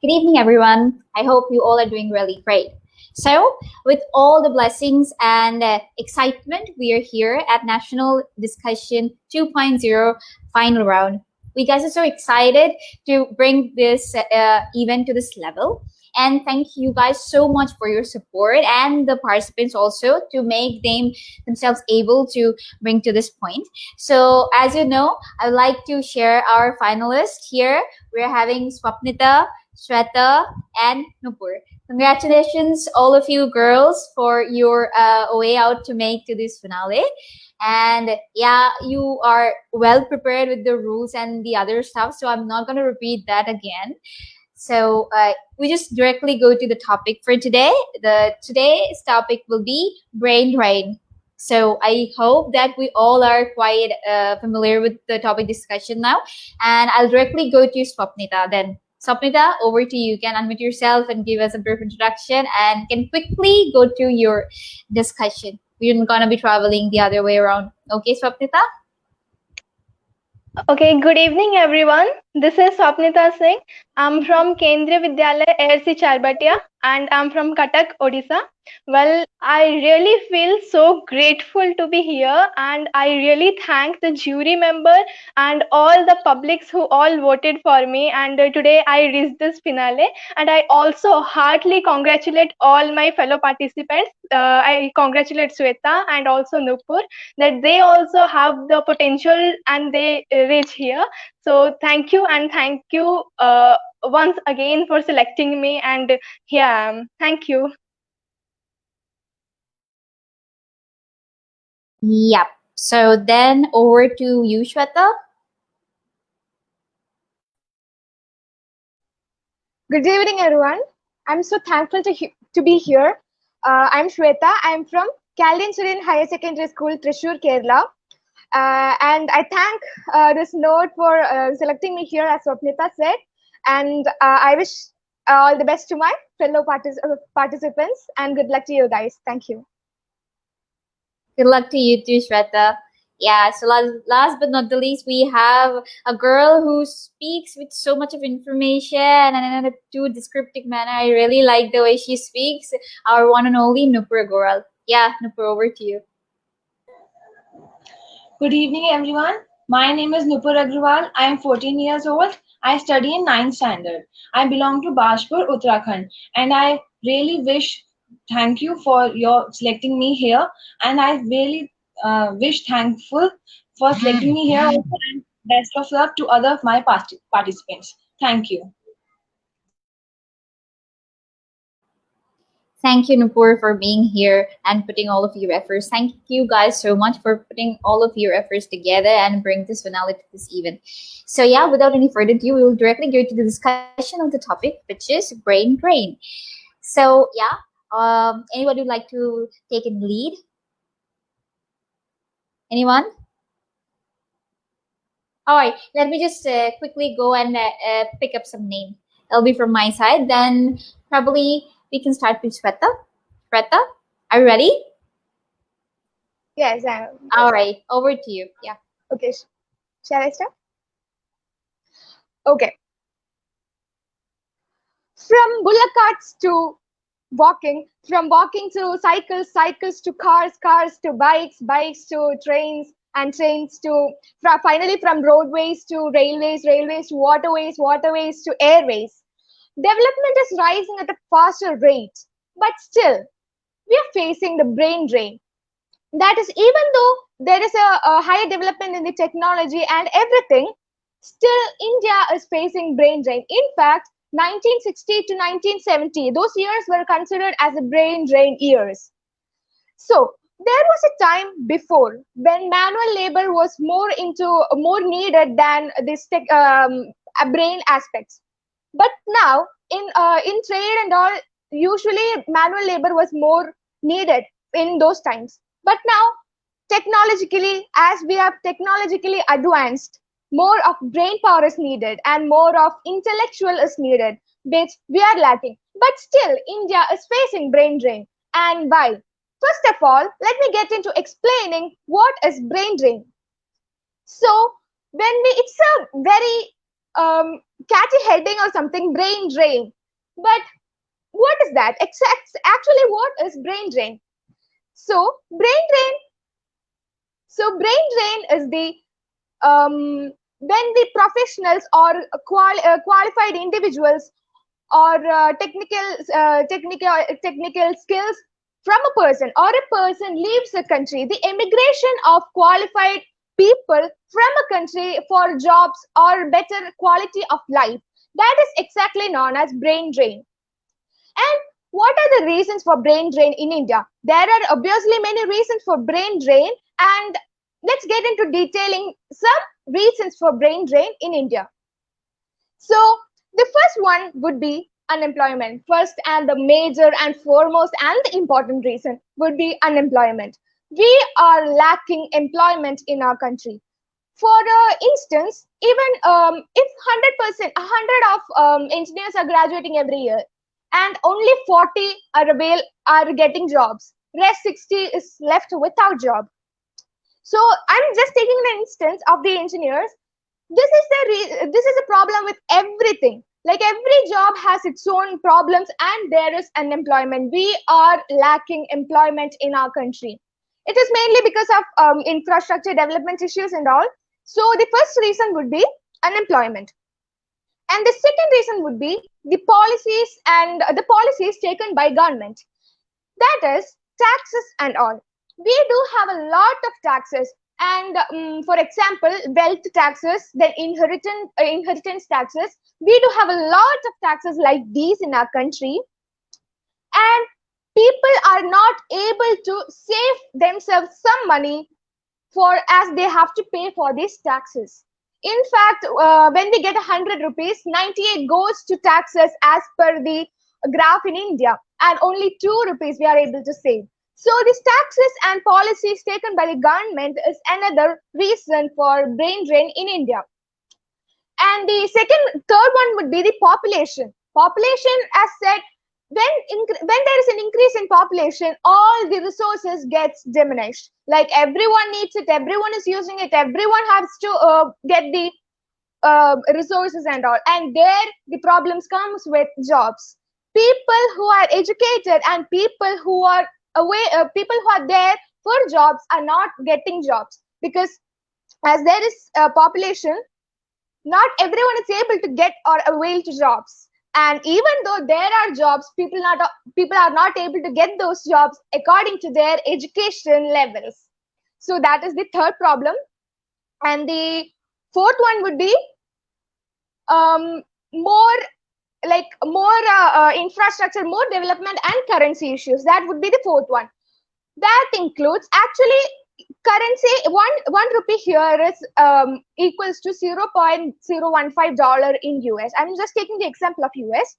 Good evening, everyone. I hope you all are doing really great. So, with all the blessings and excitement, we are here at National Discussion 2.0 final round. We guys are so excited to bring this event to this level. And thank you guys so much for your support and the participants also to make themselves able to bring to this point. So, as you know, I'd like to share our finalists here. We're having Swapnita, Shweta, and Nupur. Congratulations, all of you girls, for your way out to make to this finale. And yeah, you are well prepared with the rules and the other stuff, so I'm not going to repeat that again. So we just directly go to the topic for today. Today's topic will be brain drain. So I hope that we all are quite familiar with the topic discussion now. And I'll directly go to Swapnita then. Swapnita, over to you. You can unmute yourself and give us a brief introduction and can quickly go to your discussion. We're going to be traveling the other way around. Okay, Swapnita? Okay, good evening everyone. This is Swapnita Singh. I'm from Kendriya Vidyalaya ARC Charbatia and I'm from Cuttack, Odisha. Well, I really feel so grateful to be here and I really thank the jury member and all the publics who all voted for me, and today I reached this finale, and I also heartily congratulate all my fellow participants. I congratulate Sweta and also Nupur that they also have the potential and they reach here. So thank you, and thank you once again for selecting me, and here I am. Thank you. Yep. So then over to you, Shweta. Good evening, everyone. I'm so thankful to be here. I'm Shweta. I'm from Caldin Surin Higher Secondary School, Trishur, Kerala. And I thank this note for selecting me here, as Swapnita said. And I wish all the best to my fellow participants, and good luck to you guys. Thank you. Good luck to you too, Shweta. Yeah, so last but not the least, we have a girl who speaks with so much of information and in a too descriptive manner. I really like the way she speaks. Our one and only Nupur Goral. Yeah, Nupur, over to you. Good evening, everyone. My name is Nupur Agrawal. I am 14 years old. I study in 9th standard. I belong to Bajpur, Uttarakhand, and I really thank you for your selecting me here, and I really thankful for selecting me here also, and best of luck to other of my participants. Thank you. Thank you, Nupur, for being here and putting all of your efforts. Thank you guys so much for putting all of your efforts together and bring this finale to this event. So yeah, without any further ado, we will directly go to the discussion of the topic, which is brain drain. So yeah, anybody would like to take in lead? Anyone? All right, let me just quickly go and pick up some name. It'll be from my side. Then probably we can start with Shweta. Shweta, are you ready? Yes, I am. All right, over to you. Yeah. Okay, shall I start? Okay. From bullock carts to walking, from walking to cycles, cycles to cars, cars to bikes, bikes to trains, and trains to finally from roadways to railways, railways to waterways, waterways to airways. Development is rising at a faster rate, but still, we are facing the brain drain. That is, even though there is a higher development in the technology and everything, still India is facing brain drain. In fact, 1960 to 1970, those years were considered as a brain drain years. So there was a time before when manual labor was more needed than this brain aspects. But now in trade and all, usually manual labor was more needed in those times. But now, technologically, as we have technologically advanced, more of brain power is needed and more of intellectual is needed, which we are lacking. But still, India is facing brain drain. And why? First of all, let me get into explaining what is brain drain. So, it's a very catchy heading or something, brain drain. But what is that? Actually, what is brain drain? So brain drain. So brain drain is the when the professionals or qualified individuals or technical skills from a person, or a person leaves a country, the emigration of qualified people from a country for jobs or better quality of life, that is exactly known as brain drain. And what are the reasons for brain drain in India? There are obviously many reasons for brain drain, and let's get into detailing some reasons for brain drain in India. So the first one would be unemployment. First and the major and foremost and the important reason would be unemployment. We are lacking employment in our country. For instance, even if 100%, 100 of engineers are graduating every year, and only 40 are getting jobs, rest 60 is left without job. So I'm just taking the instance of the engineers. This is a problem with everything. Like every job has its own problems, and there is unemployment. We are lacking employment in our country. It is mainly because of infrastructure development issues and all. So the first reason would be unemployment, and the second reason would be the policies taken by government. That is taxes and all. We do have a lot of taxes, and for example, wealth taxes, then inheritance taxes. We do have a lot of taxes like these in our country, and people are not able to save themselves some money for as they have to pay for these taxes. In fact, when we get 100 rupees, 98 goes to taxes as per the graph in India, and only 2 rupees we are able to save. So these taxes and policies taken by the government is another reason for brain drain in India. And the third one would be the population. Population, as said, when there is an increase in population, all the resources gets diminished. Like everyone needs it, everyone is using it, everyone has to get the resources and all. And there the problems comes with jobs. People who are educated and people who are people who are there for jobs are not getting jobs, because as there is a population, not everyone is able to get or avail to jobs. And even though there are jobs, people are not able to get those jobs according to their education levels. So that is the third problem. And the fourth one would be more infrastructure, more development and currency issues. That would be the fourth one. That includes, actually, currency. One rupee here is equals to $0.015 in US. I'm just taking the example of US.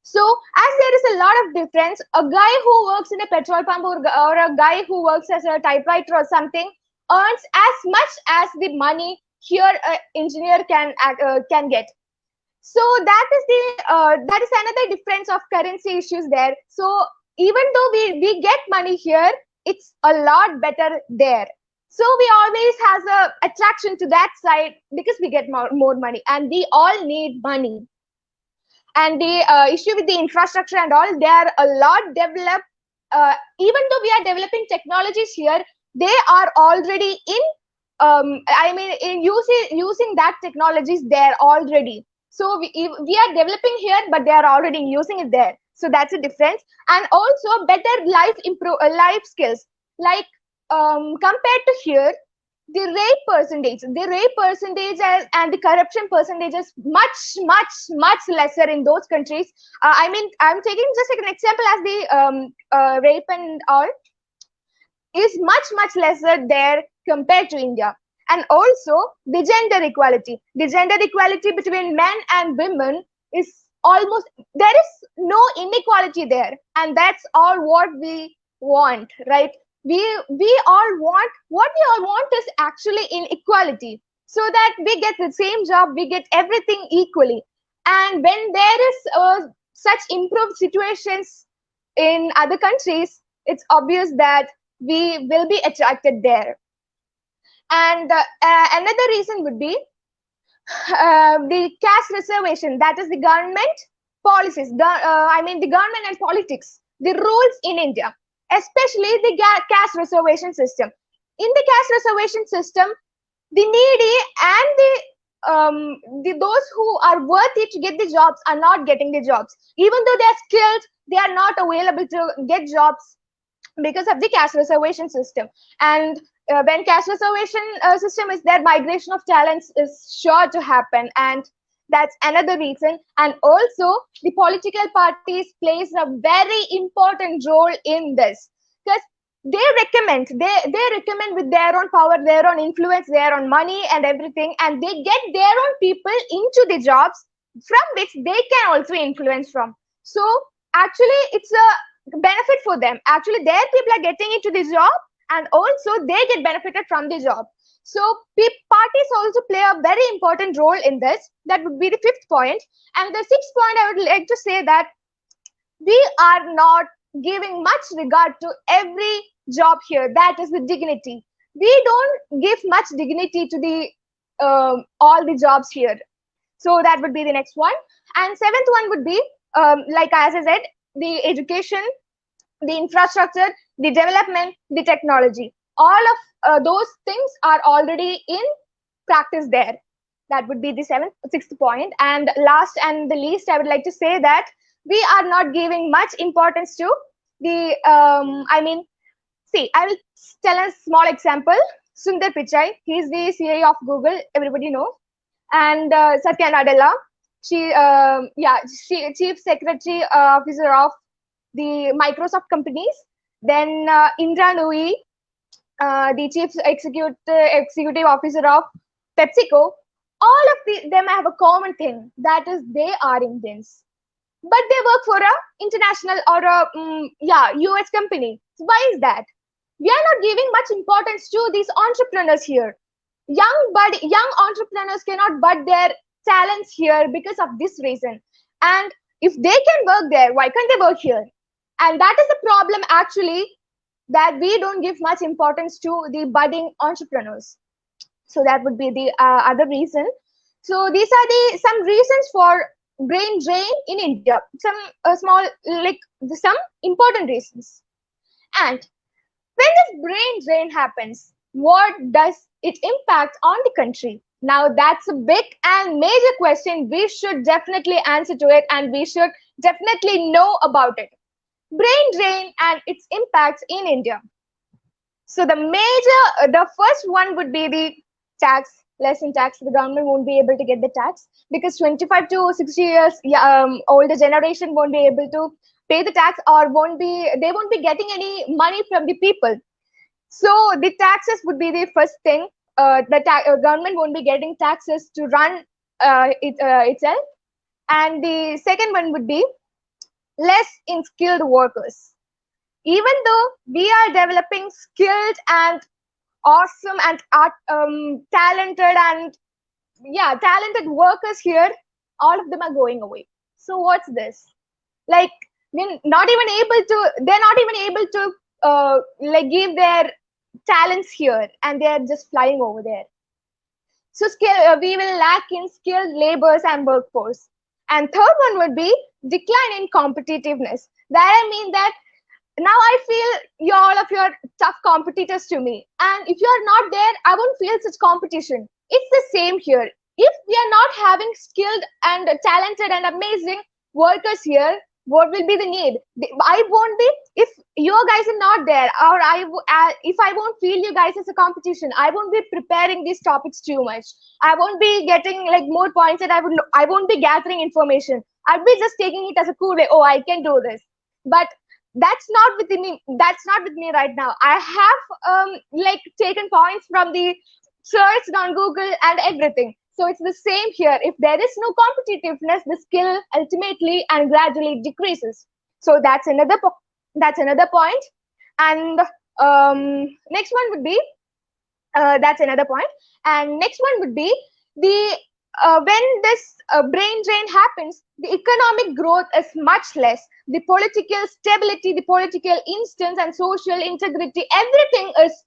So as there is a lot of difference, a guy who works in a petrol pump or a guy who works as a typewriter or something earns as much as the money here an engineer can get. So that is another difference of currency issues there. So even though we get money here, it's a lot better there. So we always has a attraction to that side because we get more money, and we all need money. And the issue with the infrastructure and all, they are a lot developed. Even though we are developing technologies here, they are already in using that technologies there already. So we are developing here, but they are already using it there. So that's a difference. And also better life skills, like compared to here, the rape percentage and the corruption percentage is much lesser in those countries. I'm taking just like an example as the rape and all is much lesser there compared to India. And also the gender equality between men and women is almost, there is no inequality there, and that's all what we want, right? We all want, what we all want is actually in equality, so that we get the same job, we get everything equally. And when there is such improved situations in other countries, it's obvious that we will be attracted there. And another reason would be the caste reservation. That is, the government policies, the government and politics, the rules in India, especially the caste reservation system. In the caste reservation system, the needy and the those who are worthy to get the jobs are not getting the jobs. Even though they are skilled, they are not available to get jobs because of the caste reservation system. And when caste reservation system is there, migration of talents is sure to happen, and that's another reason. And also the political parties plays a very important role in this, because they recommend with their own power, their own influence, their own money and everything, and they get their own people into the jobs from which they can also influence from. So actually it's a benefit for them. Actually their people are getting into the job, and also they get benefited from the job. So parties also play a very important role in this. That would be the fifth point. And the sixth point, I would like to say that we are not giving much regard to every job here. That is the dignity. We don't give much dignity to the all the jobs here. So that would be the next one. And seventh one would be, like as I said, the education, the infrastructure, the development, the technology. All of those things are already in practice there. That would be the sixth point. And last and the least, I would like to say that we are not giving much importance to the, see, I will tell a small example. Sundar Pichai, he is the CIO of Google, everybody knows. And Satya Nadella, she Chief Secretary Officer of the Microsoft companies. Then Indra Nooyi, the Chief Executive Officer of PepsiCo. All of them have a common thing, that is they are Indians, but they work for a international or a US company. So why is that? We are not giving much importance to these entrepreneurs here. Young entrepreneurs cannot bud their talents here because of this reason. And if they can work there, why can't they work here? And that is the problem actually, that we don't give much importance to the budding entrepreneurs. So that would be the other reason. So these are some reasons for brain drain in India. Some some important reasons. And when this brain drain happens, what does it impact on the country? Now that's a big and major question. We should definitely answer to it, and we should definitely know about it. Brain drain and its impacts in India. So the first one would be the tax, lesson tax. The government won't be able to get the tax because 25 to 60 years older generation won't be able to pay the tax, or they won't be getting any money from the people. So the taxes would be the first thing. The government won't be getting taxes to run itself. And the second one would be less in skilled workers. Even though we are developing skilled and awesome and talented workers here, all of them are going away. So what's this? Like they're not even able to give their talents here, and they're just flying over there. So we will lack in skilled laborers and workforce. And third one would be decline in competitiveness. That I mean that now I feel all of your tough competitors to me, and if you are not there, I won't feel such competition. It's the same here. If we are not having skilled and talented and amazing workers here, what will be the need? I won't be, if you guys are not there, or if I won't feel you guys as a competition, I won't be preparing these topics too much. I won't be getting more points, and I won't be gathering information. I'll be just taking it as a cool way. Oh, I can do this. But that's not with me. That's not with me right now. I have taken points from the search on Google and everything. So it's the same here. If there is no competitiveness, the skill ultimately and gradually decreases. So that's another point. And next one would be that's another point. And next one would be the when this brain drain happens, the economic growth is much less. The political stability, the political instance, and social integrity, everything is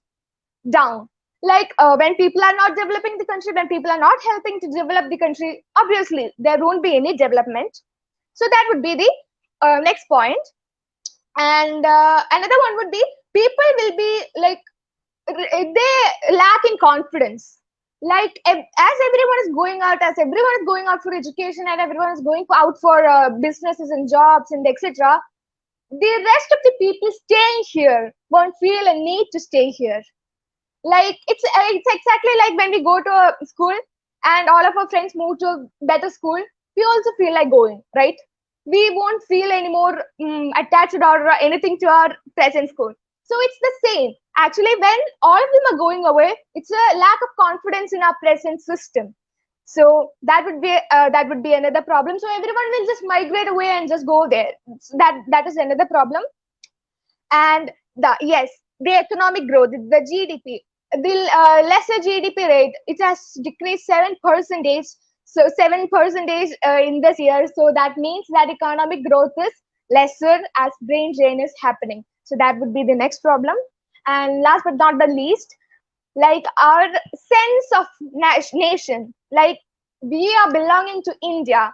down. When people are not developing the country, when people are not helping to develop the country, obviously there won't be any development. So that would be the next point. And another one would be, people will be like, they lack in confidence. Like, as everyone is going out, as everyone is going out for education, and everyone is going out for businesses and jobs and etc., the rest of the people staying here won't feel a need to stay here. Like, it's exactly like when we go to a school and all of our friends move to a better school, we also feel like going, right? We won't feel any more attached or anything to our present school. So it's the same. Actually, when all of them are going away, it's a lack of confidence in our present system. So that would be another problem. So everyone will just migrate away and just go there. So that is another problem. And the economic growth, the GDP, the lesser GDP rate, it has decreased 7%. So 7% in this year. So that means that economic growth is lesser as brain drain is happening. So that would be the next problem. And last but not the least, like our sense of nation, like we are belonging to India,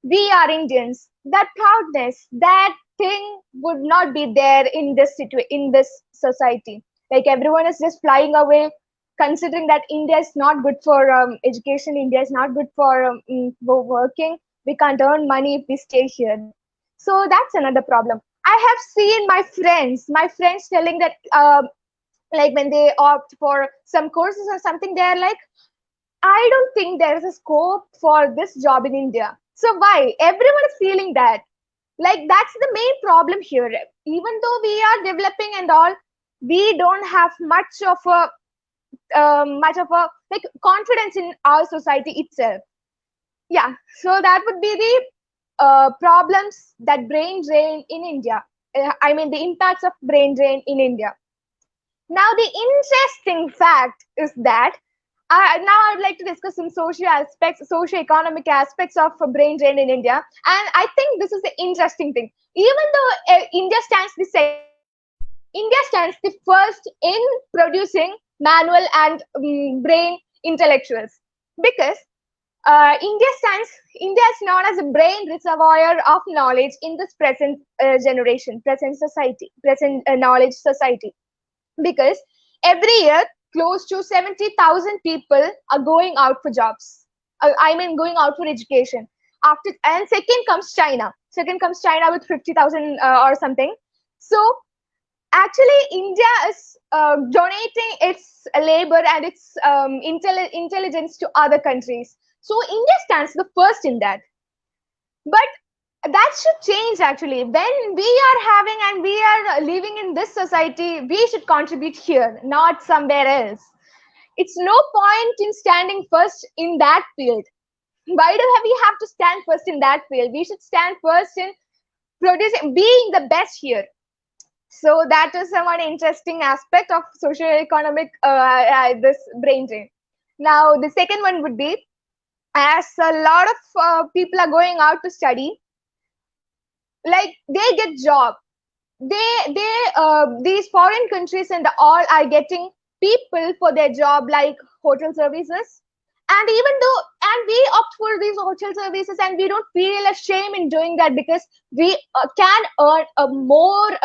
we are Indians. That proudness, that thing would not be there in this society. Like, everyone is just flying away, considering that India is not good for education, India is not good for working. We can't earn money if we stay here. So that's another problem. I have seen my friends telling that like when they opt for some courses or something, they're like, I don't think there is a scope for this job in India. So why? Everyone is feeling that. Like, that's the main problem here. Even though we are developing and all, we don't have much of a like confidence in our society itself. Yeah. So that would be the problems that brain drain in India. I mean, the impacts of brain drain in India. Now, the interesting fact is that now I'd like to discuss some socio-economic aspects of brain drain in India. And I think this is the interesting thing. Even though India stands the first in producing manual and brain intellectuals, because India is known as a brain reservoir of knowledge in this present knowledge society, because every year close to 70,000 people are going out for jobs. Going out for education. And second comes China. With 50,000 or something. So actually, India is donating its labor and its intelligence to other countries. So India stands the first in that. But that should change actually. When we are having and we are living in this society, we should contribute here, not somewhere else. It's no point in standing first in that field. Why do we have to stand first in that field? We should stand first in being the best here. So that is one interesting aspect of socio-economic this brain drain. Now, the second one would be, as a lot of people are going out to study, like they get job, these foreign countries and all are getting people for their job, like hotel services. And we opt for these hotel services, and we don't feel a shame in doing that, because we can earn a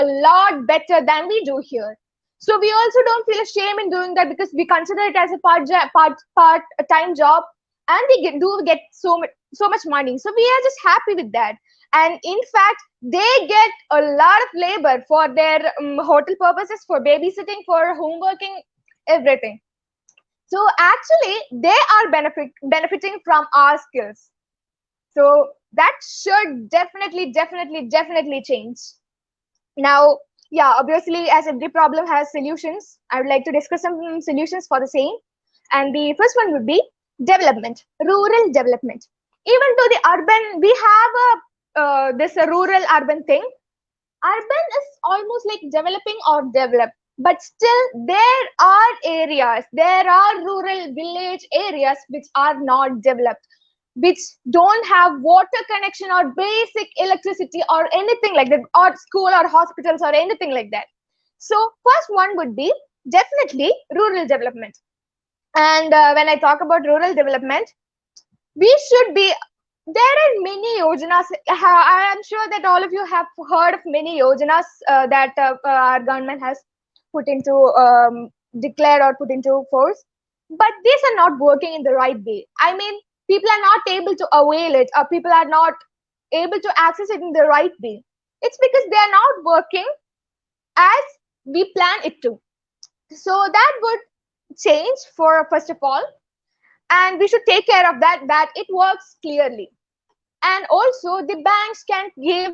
lot better than we do here. So we also don't feel a shame in doing that, because we consider it as a part-time job, and we do get so much money. So we are just happy with that. And in fact, they get a lot of labor for their hotel purposes, for babysitting, for homeworking, everything. So actually, they are benefiting from our skills. So that should definitely change. Now, yeah, obviously, as every problem has solutions, I would like to discuss some solutions for the same. And the first one would be development, rural development. Even though the urban, we have this rural urban thing. Urban is almost like developing or developed, but still there are rural village areas which are not developed, which don't have water connection or basic electricity or anything like that, or school or hospitals or anything like that. So first one would be definitely rural development. And when I talk about rural development, we should be there are many yojanas. I am sure that all of you have heard of many yojanas that our government has put into declared or put into force, but these are not working in the right way. I mean, people are not able to avail it, or people are not able to access it in the right way. It's because they are not working as we plan it to. So that would change for first of all, and we should take care of that it works clearly. And also the banks can give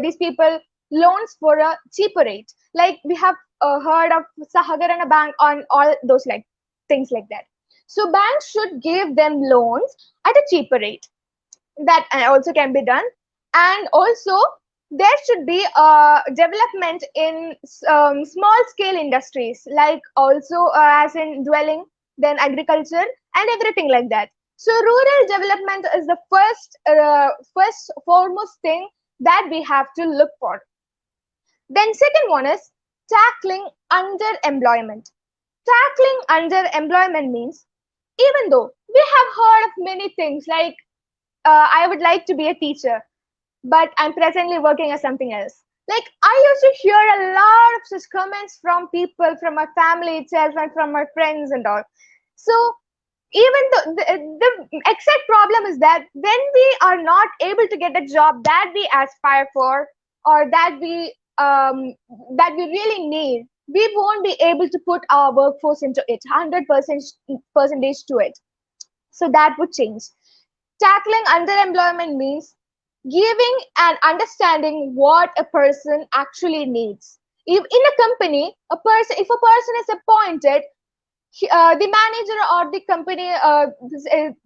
these people loans for a cheaper rate, like we have heard of Sahagarana Bank on all those like things like that. So banks should give them loans at a cheaper rate. That also can be done. And also there should be a development in small scale industries, like also as in dwelling, then agriculture and everything like that. So rural development is the first foremost thing that we have to look for. Then second one is tackling underemployment. Tackling underemployment means, even though we have heard of many things like I would like to be a teacher, but I'm presently working as something else. Like I used to hear a lot of such comments from people, from my family itself, and from my friends and all. So even though the exact problem is that when we are not able to get a job that we aspire for, or that we really need, we won't be able to put our workforce into it 100% percentage to it. So that would change. Tackling underemployment means giving and understanding what a person actually needs. If in a company, if a person is appointed, the manager or the company,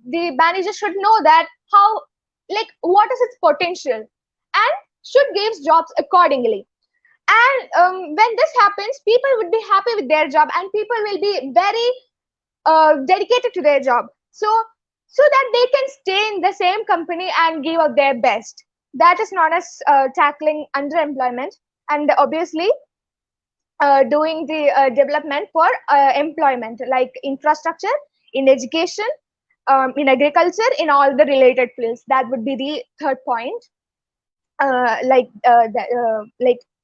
the manager should know that how, like, what is its potential, and should give jobs accordingly. And when this happens, people would be happy with their job, and people will be very dedicated to their job. So that they can stay in the same company and give out their best. That is known as tackling underemployment, and obviously doing the development for employment, like infrastructure, in education, in agriculture, in all the related fields. That would be the third point.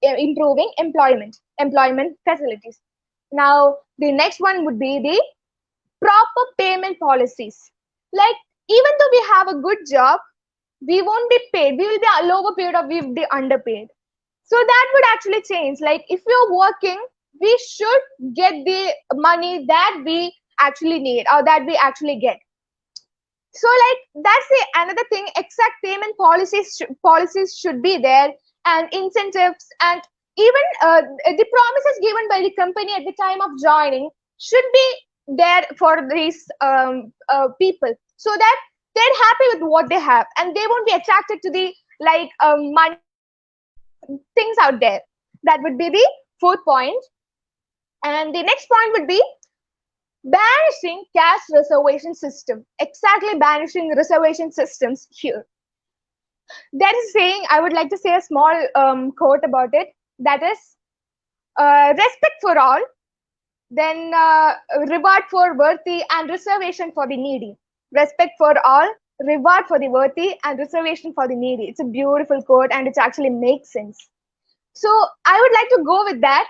Improving employment facilities. Now the next one would be the proper payment policies. Like, even though we have a good job, we won't be paid. We will be a lower paid, or we will be underpaid. So that would actually change. Like, if you're working, we should get the money that we actually need, or that we actually get. So like that's the another thing. Exact payment policies should be there, and incentives, and even the promises given by the company at the time of joining should be there for these people, so that they're happy with what they have, and they won't be attracted to the money things out there. That would be the fourth point. And the next point would be banishing caste reservation system. Exactly, banishing reservation systems here. That is saying, I would like to say a small quote about it. That is, respect for all, then reward for worthy, and reservation for the needy. Respect for all, reward for the worthy, and reservation for the needy. It's a beautiful quote, and it actually makes sense. So I would like to go with that.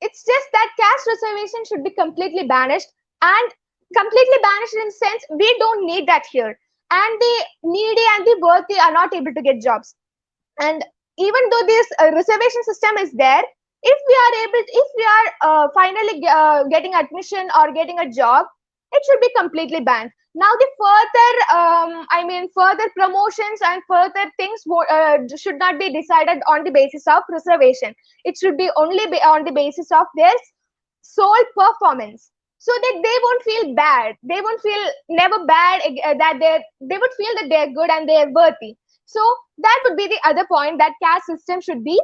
It's just that caste reservation should be completely banished, and completely banished in the sense we don't need that here. And the needy and the worthy are not able to get jobs. And even though this reservation system is there, if we are finally getting admission or getting a job, it should be completely banned. Now the further promotions and further things should not be decided on the basis of reservation. It should be only on the basis of their sole performance, so that they won't feel bad. They won't feel never bad, that they would feel that they're good and they're worthy. So that would be the other point, that caste system should be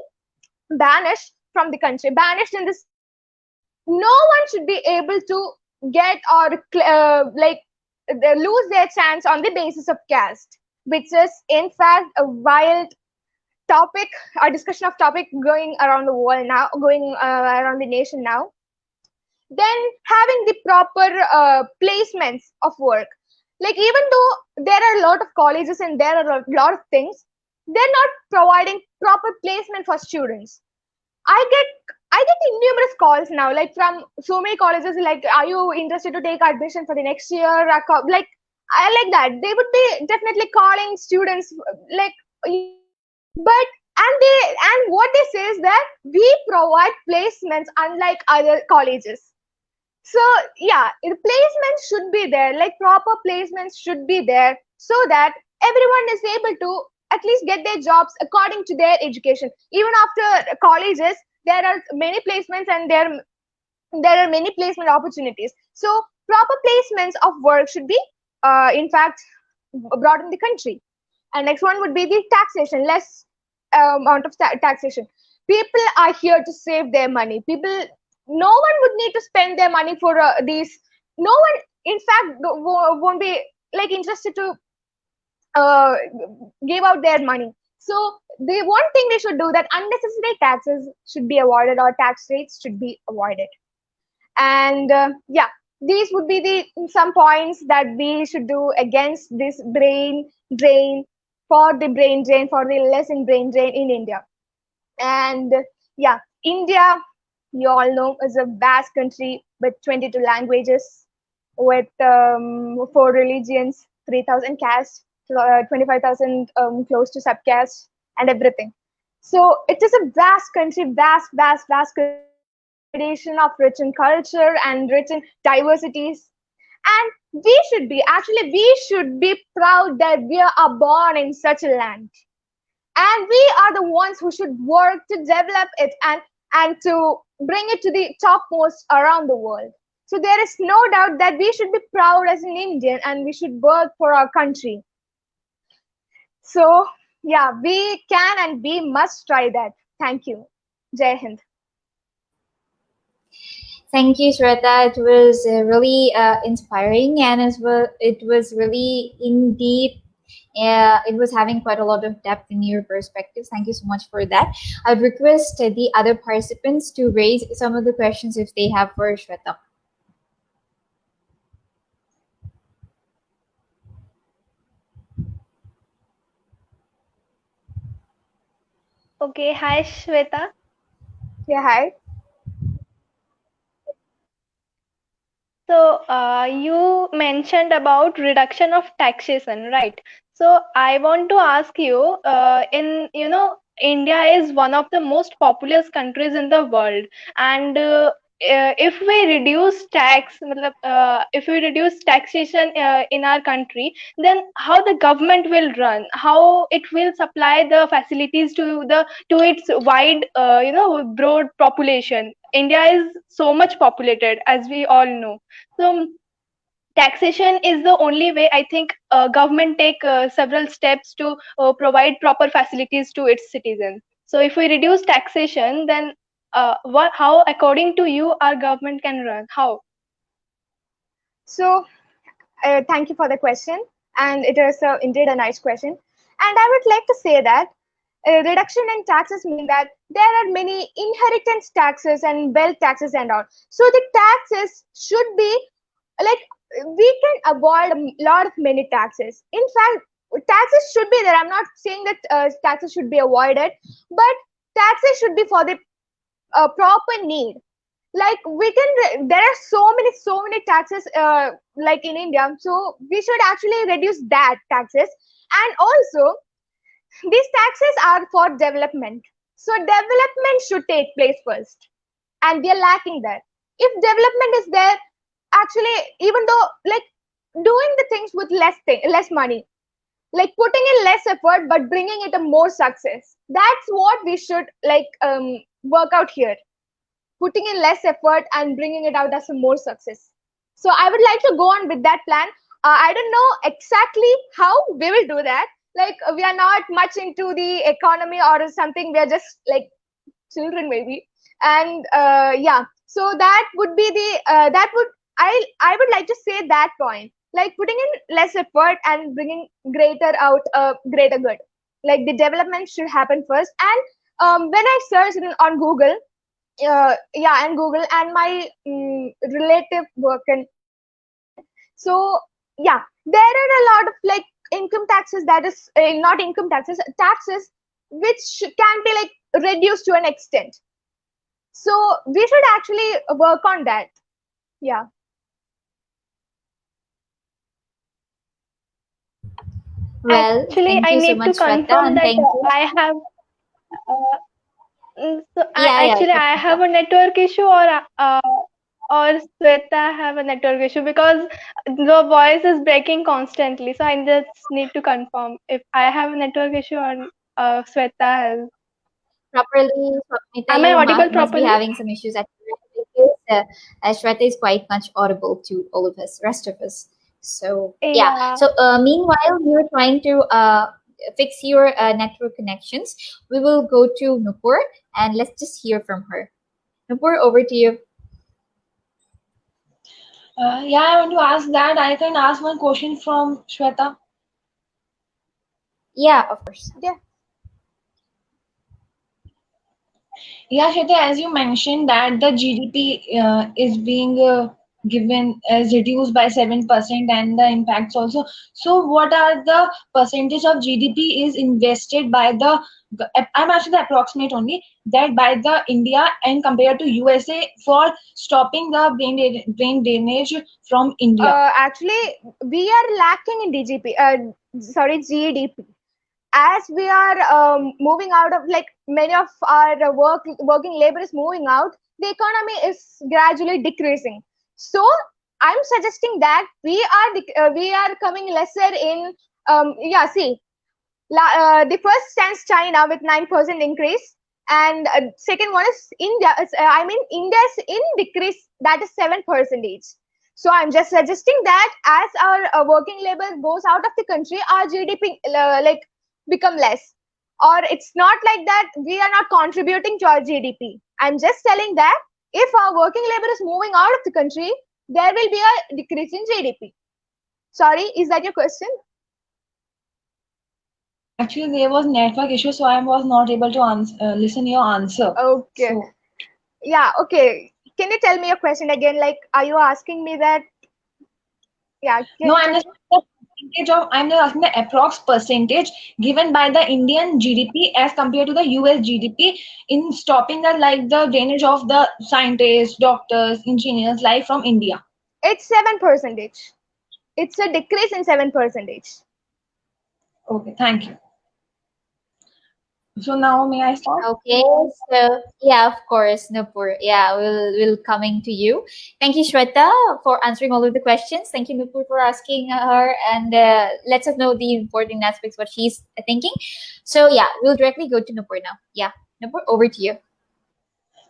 banished from the country. Banished in this, no one should be able to get or they lose their chance on the basis of caste, which is in fact a wild topic, a discussion of topic going around the world now, going around the nation now. Then having the proper placements of work. Like, even though there are a lot of colleges and there are a lot of things, they're not providing proper placement for students. I get numerous calls now, like from so many colleges, like, are you interested to take admission for the next year? Like, I like that. They would be definitely calling students, like, but and what they say is that we provide placements unlike other colleges. So yeah, the placement should be there, like proper placements should be there, so that everyone is able to at least get their jobs according to their education. Even after colleges, there are many placements and there are many placement opportunities. So proper placements of work should be, in fact, brought in the country. And next one would be the taxation, less amount of taxation. People are here to save their money. No one would need to spend their money for these. No one, in fact, won't be like interested to uh, give out their money. So the one thing we should do, that unnecessary taxes should be avoided, or tax rates should be avoided. And yeah, these would be the some points that we should do against this brain drain, for the brain drain, for the lesson brain drain in India. And yeah, India, you all know, is a vast country with 22 languages, with 4 religions, 3,000 castes, 25,000 close to subcastes, and everything. So it is a vast country, vast tradition of rich in culture and rich in diversities. And we should be proud that we are born in such a land, and we are the ones who should work to develop it and to bring it to the topmost around the world. So there is no doubt that we should be proud as an Indian, and we should work for our country. So yeah, we can and we must try that. Thank you. Jai Hind. Thank you, Shweta. It was really inspiring, and as well, it was really indeed. It was having quite a lot of depth in your perspectives. Thank you so much for that. I would request the other participants to raise some of the questions if they have for Shweta. Okay, hi Shweta. Yeah, hi. So you mentioned about reduction of taxation, right? So I want to ask you, India is one of the most populous countries in the world, and if we reduce if we reduce taxation in our country, then how the government will run, how it will supply the facilities to its wide, broad population. India is so much populated, as we all know. So taxation is the only way, I think, government take several steps to provide proper facilities to its citizens. So if we reduce taxation, then how, according to you, our government can run? How? So thank you for the question, and it is indeed a nice question. And I would like to say that reduction in taxes mean that there are many inheritance taxes and wealth taxes and all. So the taxes should be like, we can avoid a lot of many taxes. In fact, taxes should be there. I'm not saying that taxes should be avoided, but taxes should be for the proper need. Like, there are so many taxes like in India, so we should actually reduce that taxes. And also, these taxes are for development, so development should take place first, and we are lacking that. If development is there, actually, even though, like, doing the things with less money, like putting in less effort but bringing it a more success, that's what we should work out here. Putting in less effort and bringing it out as a more success. So I would like to go on with that plan. I don't know exactly how we will do that. Like, we are not much into the economy or something. We are just like children maybe. And yeah, so that would be I would like to say that point. Like, putting in less effort and bringing greater out greater good. Like, the development should happen first. And when I searched on Google, and Google and my relative work, and so yeah, there are a lot of like income taxes, that is not income taxes, taxes which can be like reduced to an extent. So we should actually work on that. Yeah. Well, Actually, thank I you so need to much, Shweta, confirm and that thank you. I have. So Yeah, yeah, I Swapnita. have a network issue, or Sweta have a network issue, because the voice is breaking constantly. So I just need to confirm if I have a network issue or Sweta has. Properly, Swapnita, Am I you audible must be properly? having some issues at your end because Shweta is quite much audible to all of us, rest of us. So yeah. Yeah. So meanwhile, you're trying to fix your network connections. We will go to Nupur and let's just hear from her. Nupur, over to you. Yeah, I want to ask that. I can ask one question from Shweta. Yeah, of course. Yeah. Yeah, Shweta, as you mentioned that the GDP is being given as reduced by 7% and the impacts also. So, what are the percentage of GDP is invested by the? I'm actually the approximate only that by the India and compared to USA for stopping the brain drainage from India. Actually, we are lacking in DGP. Sorry, GDP. As we are moving out of like many of our working labor is moving out, the economy is gradually decreasing. So I'm suggesting that we are coming lesser in yeah, see, the first stands China with 9% increase, and second one is India. I mean, India's in decrease, that is 7%. So I'm just suggesting that as our working labor goes out of the country, our GDP like become less. Or it's not like that we are not contributing to our GDP. I'm just telling that if our working labor is moving out of the country, there will be a decrease in GDP. Sorry, is that your question? Actually, there was network issue, so I was not able to listen your answer. Okay. So. Yeah, okay. Can you tell me your question again? Like, are you asking me that? Yeah, can No, you tell me? I'm just asking the approx percentage given by the Indian GDP as compared to the US GDP in stopping the like the drainage of the scientists, doctors, engineers like from India. It's 7%. It's a decrease in 7%. Okay, thank you. So now may I start? Okay, so yeah, of course, Nupur. Yeah, we'll coming to you. Thank you, Shweta, for answering all of the questions. Thank you, Nupur, for asking her and lets us know the important aspects what she's thinking. So yeah, we'll directly go to Nupur now. Yeah, Nupur, over to you.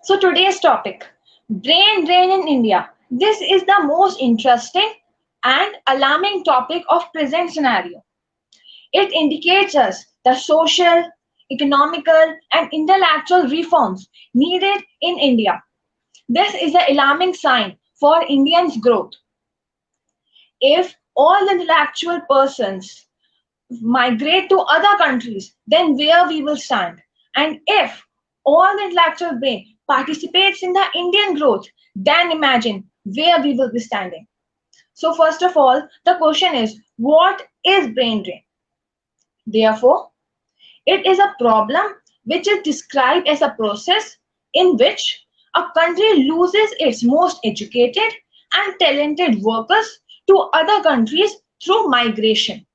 So today's topic, brain drain in India. This is the most interesting and alarming topic of present scenario. It indicates us the social, economical, and intellectual reforms needed in India. This is an alarming sign for Indians' growth. If all the intellectual persons migrate to other countries, then where we will stand? And if all the intellectual brain participates in the Indian growth, then imagine where we will be standing. So first of all, the question is, what is brain drain? Therefore, it is a problem which is described as a process in which a country loses its most educated and talented workers to other countries through migration,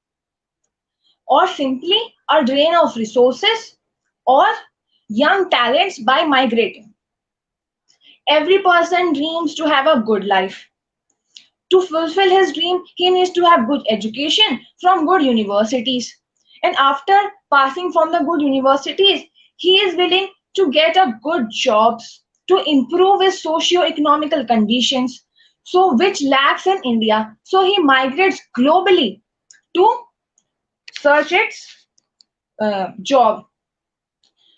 or simply a drain of resources or young talents by migrating. Every person dreams to have a good life. To fulfill his dream, he needs to have good education from good universities. And after passing from the good universities, he is willing to get a good jobs to improve his socio-economical conditions, so which lacks in India. So he migrates globally to search its job.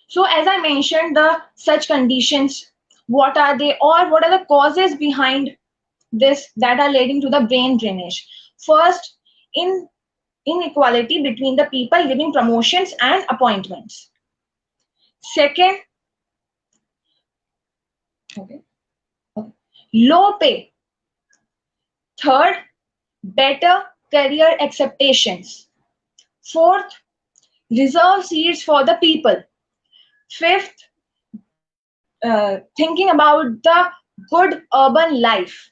So as I mentioned, the such conditions, what are they, or what are the causes behind this that are leading to the brain drainage? First, in inequality between the people giving promotions and appointments. Second, okay, okay, low pay. Third, better career expectations. Fourth, reserve seats for the people. Fifth, thinking about the good urban life.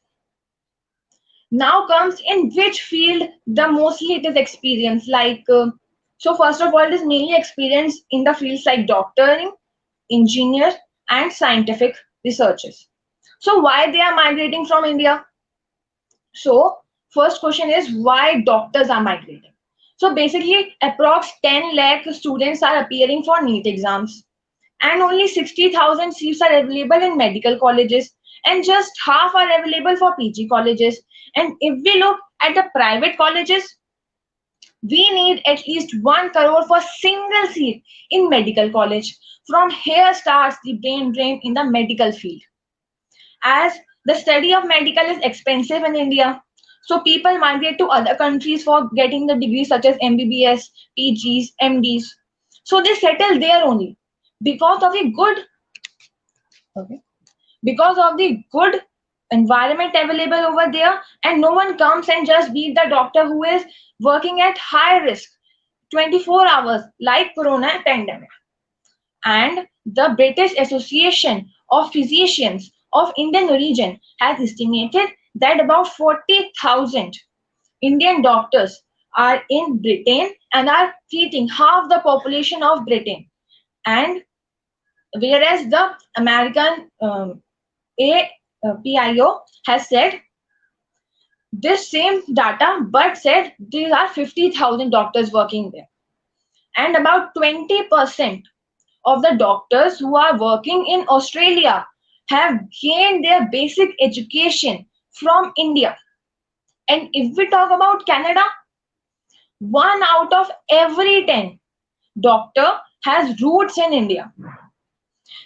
Now comes in which field the mostly it is experienced. So first of all, it is mainly experienced in the fields like doctoring, engineer, and scientific researchers. So why they are migrating from India? So first question is why doctors are migrating. So basically, approx 10 lakh students are appearing for NEET exams, and only 60,000 seats are available in medical colleges, and just half are available for PG colleges. And if we look at the private colleges, we need at least 1 crore for single seat in medical college. From here starts the brain drain in the medical field, as the study of medical is expensive in India. So people migrate to other countries for getting the degrees such as MBBS, PGs, MDs. So they settle there only because of the good, okay, because of the good environment available over there, and no one comes and just beat the doctor who is working at high risk 24 hours like corona pandemic. And the British Association of Physicians of Indian origin has estimated that about 40,000 Indian doctors are in Britain and are treating half the population of Britain. And whereas the American APIO has said this same data, but said there are 50,000 doctors working there. And about 20% of the doctors who are working in Australia have gained their basic education from India. And if we talk about Canada, 1 out of every 10 doctor has roots in India.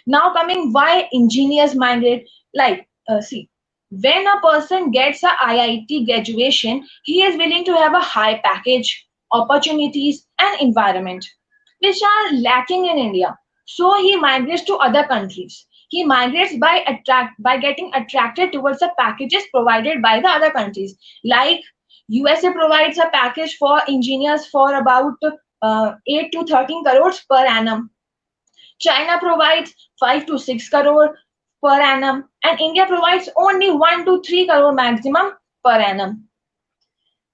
Now coming why engineers migrate, see, when a person gets a IIT graduation, he is willing to have a high package, opportunities and environment, which are lacking in India. So he migrates to other countries. He migrates by getting attracted towards the packages provided by the other countries. Like USA provides a package for engineers for about 8 to 13 crores per annum. China provides 5 to 6 crore per annum, and India provides only 1 to 3 crore maximum per annum.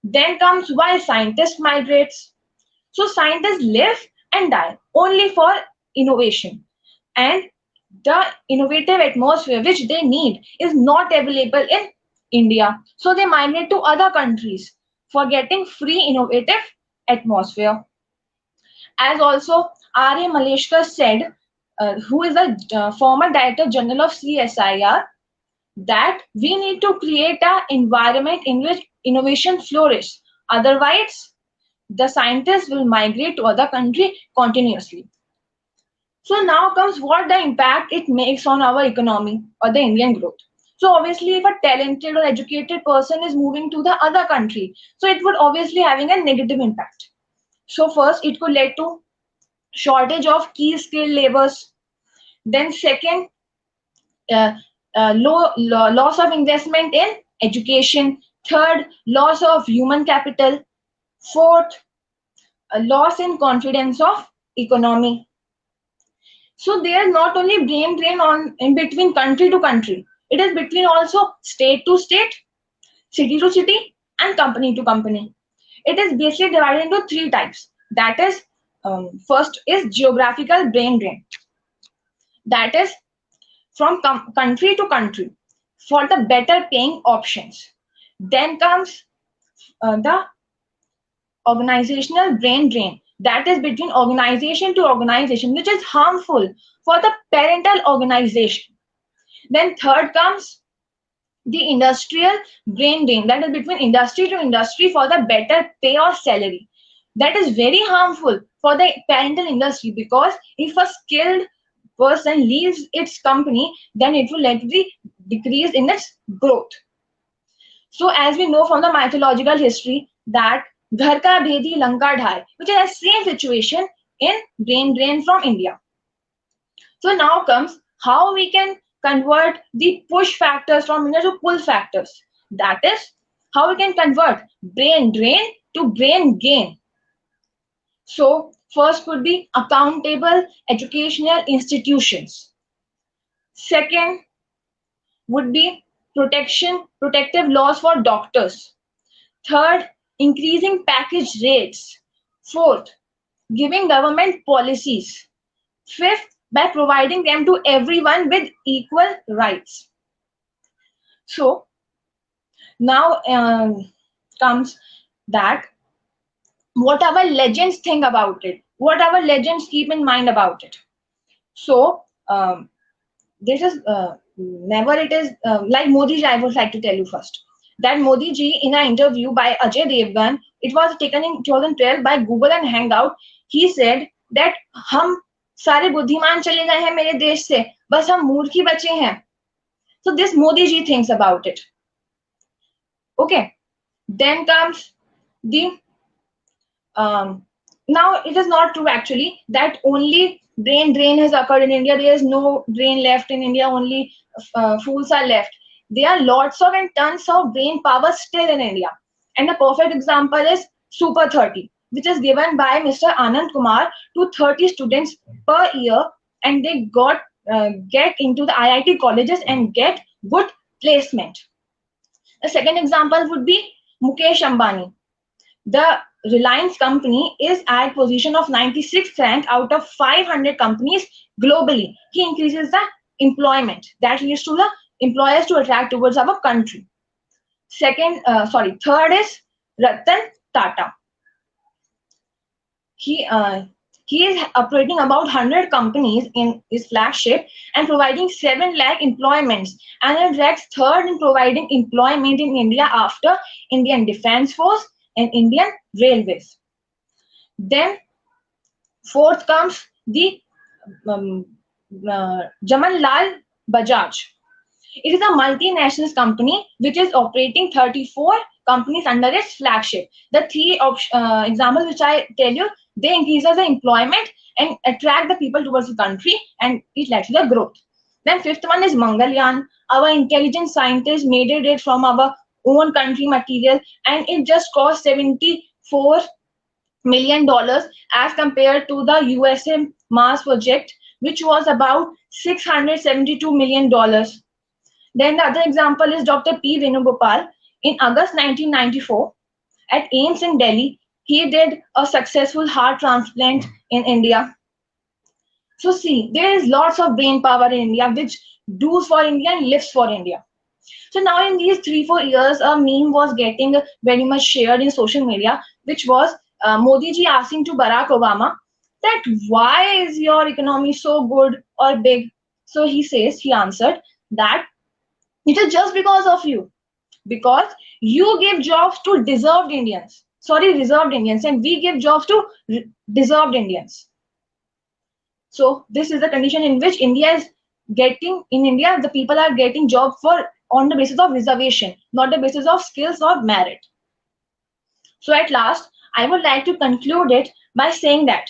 Then comes why scientists migrates. So scientists live and die only for innovation, and the innovative atmosphere which they need is not available in India. So they migrate to other countries for getting free innovative atmosphere. As also R.A. Maleshkar said, who is the former Director General of CSIR, that we need to create an environment in which innovation flourishes. Otherwise, the scientists will migrate to other country continuously. So now comes what the impact it makes on our economy or the Indian growth. So obviously, if a talented or educated person is moving to the other country, so it would obviously having a negative impact. So first, it could lead to shortage of key skilled laborers. Then second, loss of investment in education. Third, loss of human capital. Fourth, a loss in confidence of economy. So there is not only brain drain on in between country to country. It is between also state to state, city to city, and company to company. It is basically divided into 3 types. That is, first is geographical brain drain. That is from country to country for the better paying options. Then comes the organizational brain drain. That is between organization to organization, which is harmful for the parental organization. Then third comes the industrial brain drain. That is between industry to industry for the better pay or salary. That is very harmful for the parental industry, because if a skilled person leaves its company, then it will let the decrease in its growth. So as we know from the mythological history that Ghar ka bhedi Lanka dhai, which is the same situation in brain drain from India. So now comes how we can convert the push factors from India to pull factors. That is how we can convert brain drain to brain gain. So first could be accountable educational institutions. Second would be protective laws for doctors. Third, increasing package rates. Fourth, giving government policies. Fifth, by providing them to everyone with equal rights. So now comes that what our legends think about it, what our legends keep in mind about it. So this is never it is like Modi ji, I would like to tell you first that Modi ji in an interview by Ajay Devgan, it was taken in 2012 by Google and Hangout. He said that हम सारे बुद्धिमान चले गए हैं मेरे देश से, बस हम मूर्ख ही बचे हैं. So this Modi ji thinks about it. Okay, then comes the now it is not true actually that only brain drain has occurred in India. There is no brain left in India, only fools are left. There are lots of and tons of brain power still in India. And a perfect example is Super 30, which is given by Mr. Anand Kumar to 30 students per year, and they get into the IIT colleges and get good placement. The second example would be Mukesh Ambani. The Reliance company is at position of 96th rank out of 500 companies globally. He increases the employment. That leads to the employers to attract towards our country. Third is Ratan Tata. He is operating about 100 companies in his flagship and providing 7 lakh employments, and it ranks third in providing employment in India after Indian Defence Force and Indian Railways. Then fourth comes the Jamanlal Bajaj. It is a multinational company which is operating 34 companies under its flagship. The three examples which I tell you, they increase the employment and attract the people towards the country, and it led to the growth. Then fifth one is Mangalyaan. Our intelligent scientists made it from our own country material, and it just cost $74 million as compared to the USA Mars project, which was about $672 million. Then the other example is Dr. P. Venugopal. In August 1994, at AIIMS in Delhi, he did a successful heart transplant in India. So see, there is lots of brain power in India, which does for India and lives for India. So now in these 3-4 years, a meme was getting very much shared in social media, which was Modi ji asking to Barack Obama that why is your economy so good or big? So he answered that it is just because of you, because you give jobs to reserved Indians, and we give jobs to deserved Indians. So this is the condition in which India is getting, in India, the people are getting jobs on the basis of reservation, not the basis of skills or merit. So at last, I would like to conclude it by saying that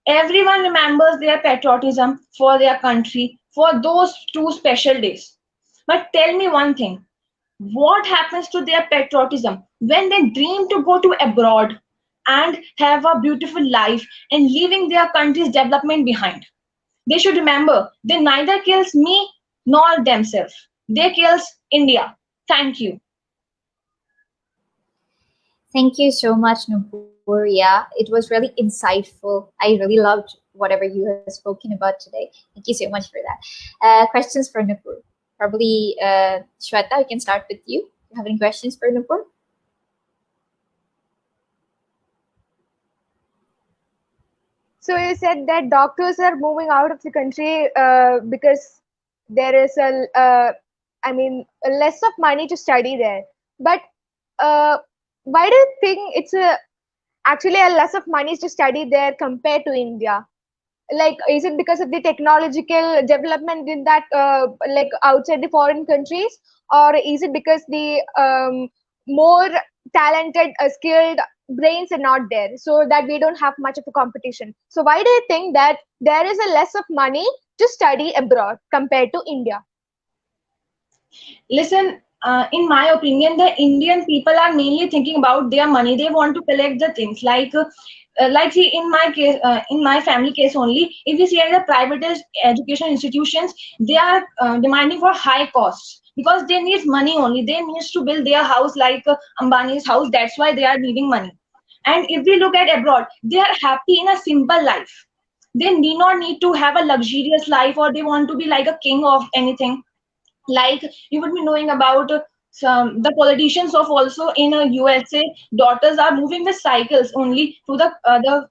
everyone remembers their patriotism for their country for those 2 special days. But tell me one thing, what happens to their patriotism when they dream to go to abroad and have a beautiful life and leaving their country's development behind? They should remember, they neither kills me nor themselves. They kills India. Thank you. Thank you so much, Nupur. Yeah, it was really insightful. I really loved whatever you have spoken about today. Thank you so much for that. Questions for Nupur? Probably Shweta, we can start with you. Do you have any questions for Nupur? So you said that doctors are moving out of the country because there is less of money to study there. But why do you think it's actually a less of money to study there compared to India? Like, is it because of the technological development in that, like outside the foreign countries, or is it because the more talented, skilled brains are not there, so that we don't have much of a competition? So why do you think that there is a less of money to study abroad compared to India? Listen, in my opinion, the Indian people are mainly thinking about their money. They want to collect the things like see, in my case, in my family case only, if you see at the private education institutions, they are demanding for high costs because they need money only. They need to build their house like Ambani's house. That's why they are needing money. And if we look at abroad, they are happy in a simple life. They need not need to have a luxurious life, or they want to be like a king of anything. Like you would be knowing about some the politicians of also in USA, daughters are moving with cycles only to the other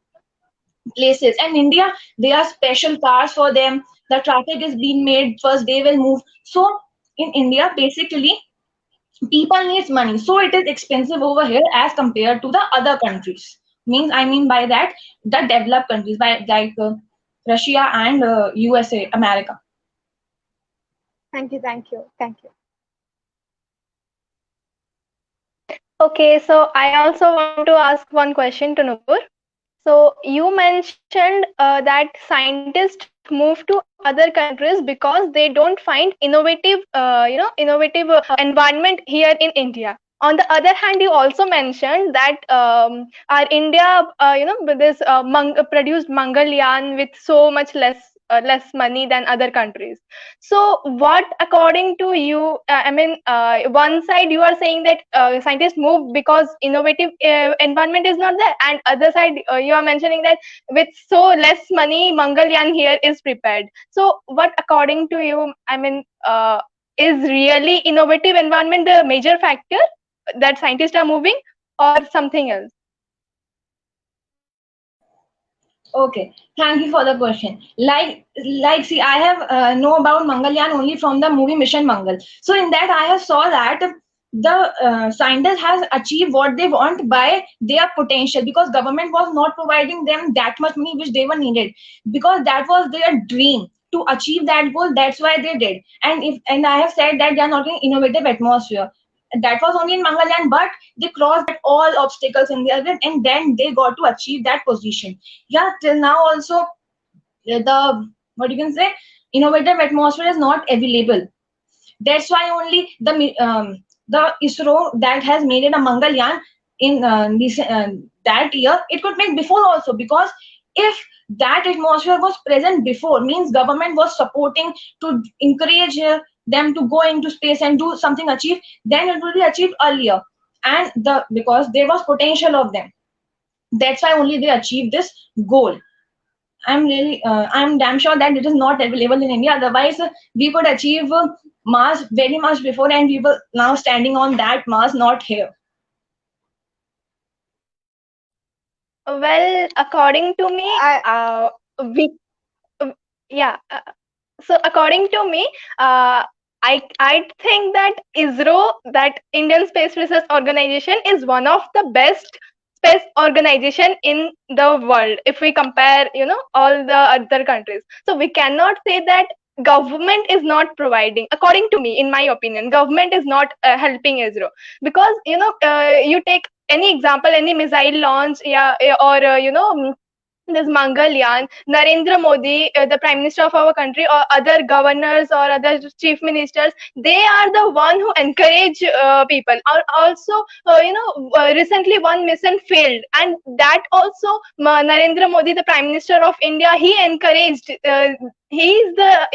places. And India, there are special cars for them. The traffic is being made first, they will move. So in India, basically, people needs money, so it is expensive over here as compared to the other countries. Means I mean by that the developed countries, by like Russia and USA, America. Thank you, thank you, thank you. Okay, so I also want to ask one question to Nupur. So you mentioned that scientists move to other countries because they don't find innovative, innovative environment here in India. On the other hand, you also mentioned that our India, with this produced Mangalyaan with so much less money than other countries. So, what, according to you, one side you are saying that scientists move because innovative environment is not there, and other side you are mentioning that with so less money, Mangalyaan here is prepared. So, what, according to you, is really innovative environment the major factor that scientists are moving, or something else? Okay, thank you for the question. See, I have know about Mangalyaan only from the movie Mission Mangal. So in that, I have saw that the scientist has achieved what they want by their potential, because government was not providing them that much money which they were needed, because that was their dream to achieve that goal. That's why they did. And I have said that they are not in innovative atmosphere. That was only in Mangalyaan, but they crossed all obstacles in their way, and then they got to achieve that position. Yeah, till now also the what you can say innovative atmosphere is not available. That's why only the ISRO that has made it a Mangalyaan in that year, it could make before also, because if that atmosphere was present before, means government was supporting to encourage them to go into space and do something achieve, then it will be achieved earlier. And because there was potential of them, that's why only they achieved this goal. I'm damn sure that it is not available in India. Otherwise, we could achieve Mars very much before, and we were now standing on that Mars, not here. Well, according to me, we yeah. So according to me, I think that ISRO, that Indian Space Research Organization, is one of the best space organization in the world if we compare, all the other countries. So we cannot say that government is not providing. According to me, in my opinion, government is not helping ISRO, because you take any example, any missile launch, yeah, or this Mangalyaan, Narendra Modi, the Prime Minister of our country, or other governors or other chief ministers, they are the one who encourage people. Also, recently one mission failed, and that also Narendra Modi, the Prime Minister of India, he encouraged. He is the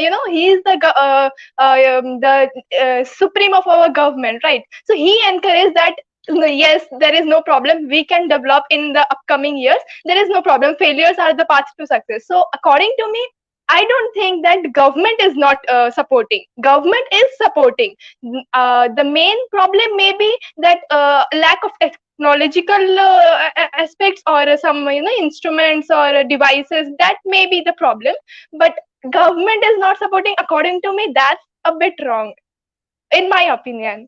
supreme of our government, right? So he encouraged that. Yes, there is no problem. We can develop in the upcoming years. There is no problem. Failures are the path to success. So, according to me, I don't think that government is not supporting. Government is supporting. The main problem may be that lack of technological aspects, or some instruments or devices. That may be the problem. But government is not supporting. According to me, that's a bit wrong, in my opinion.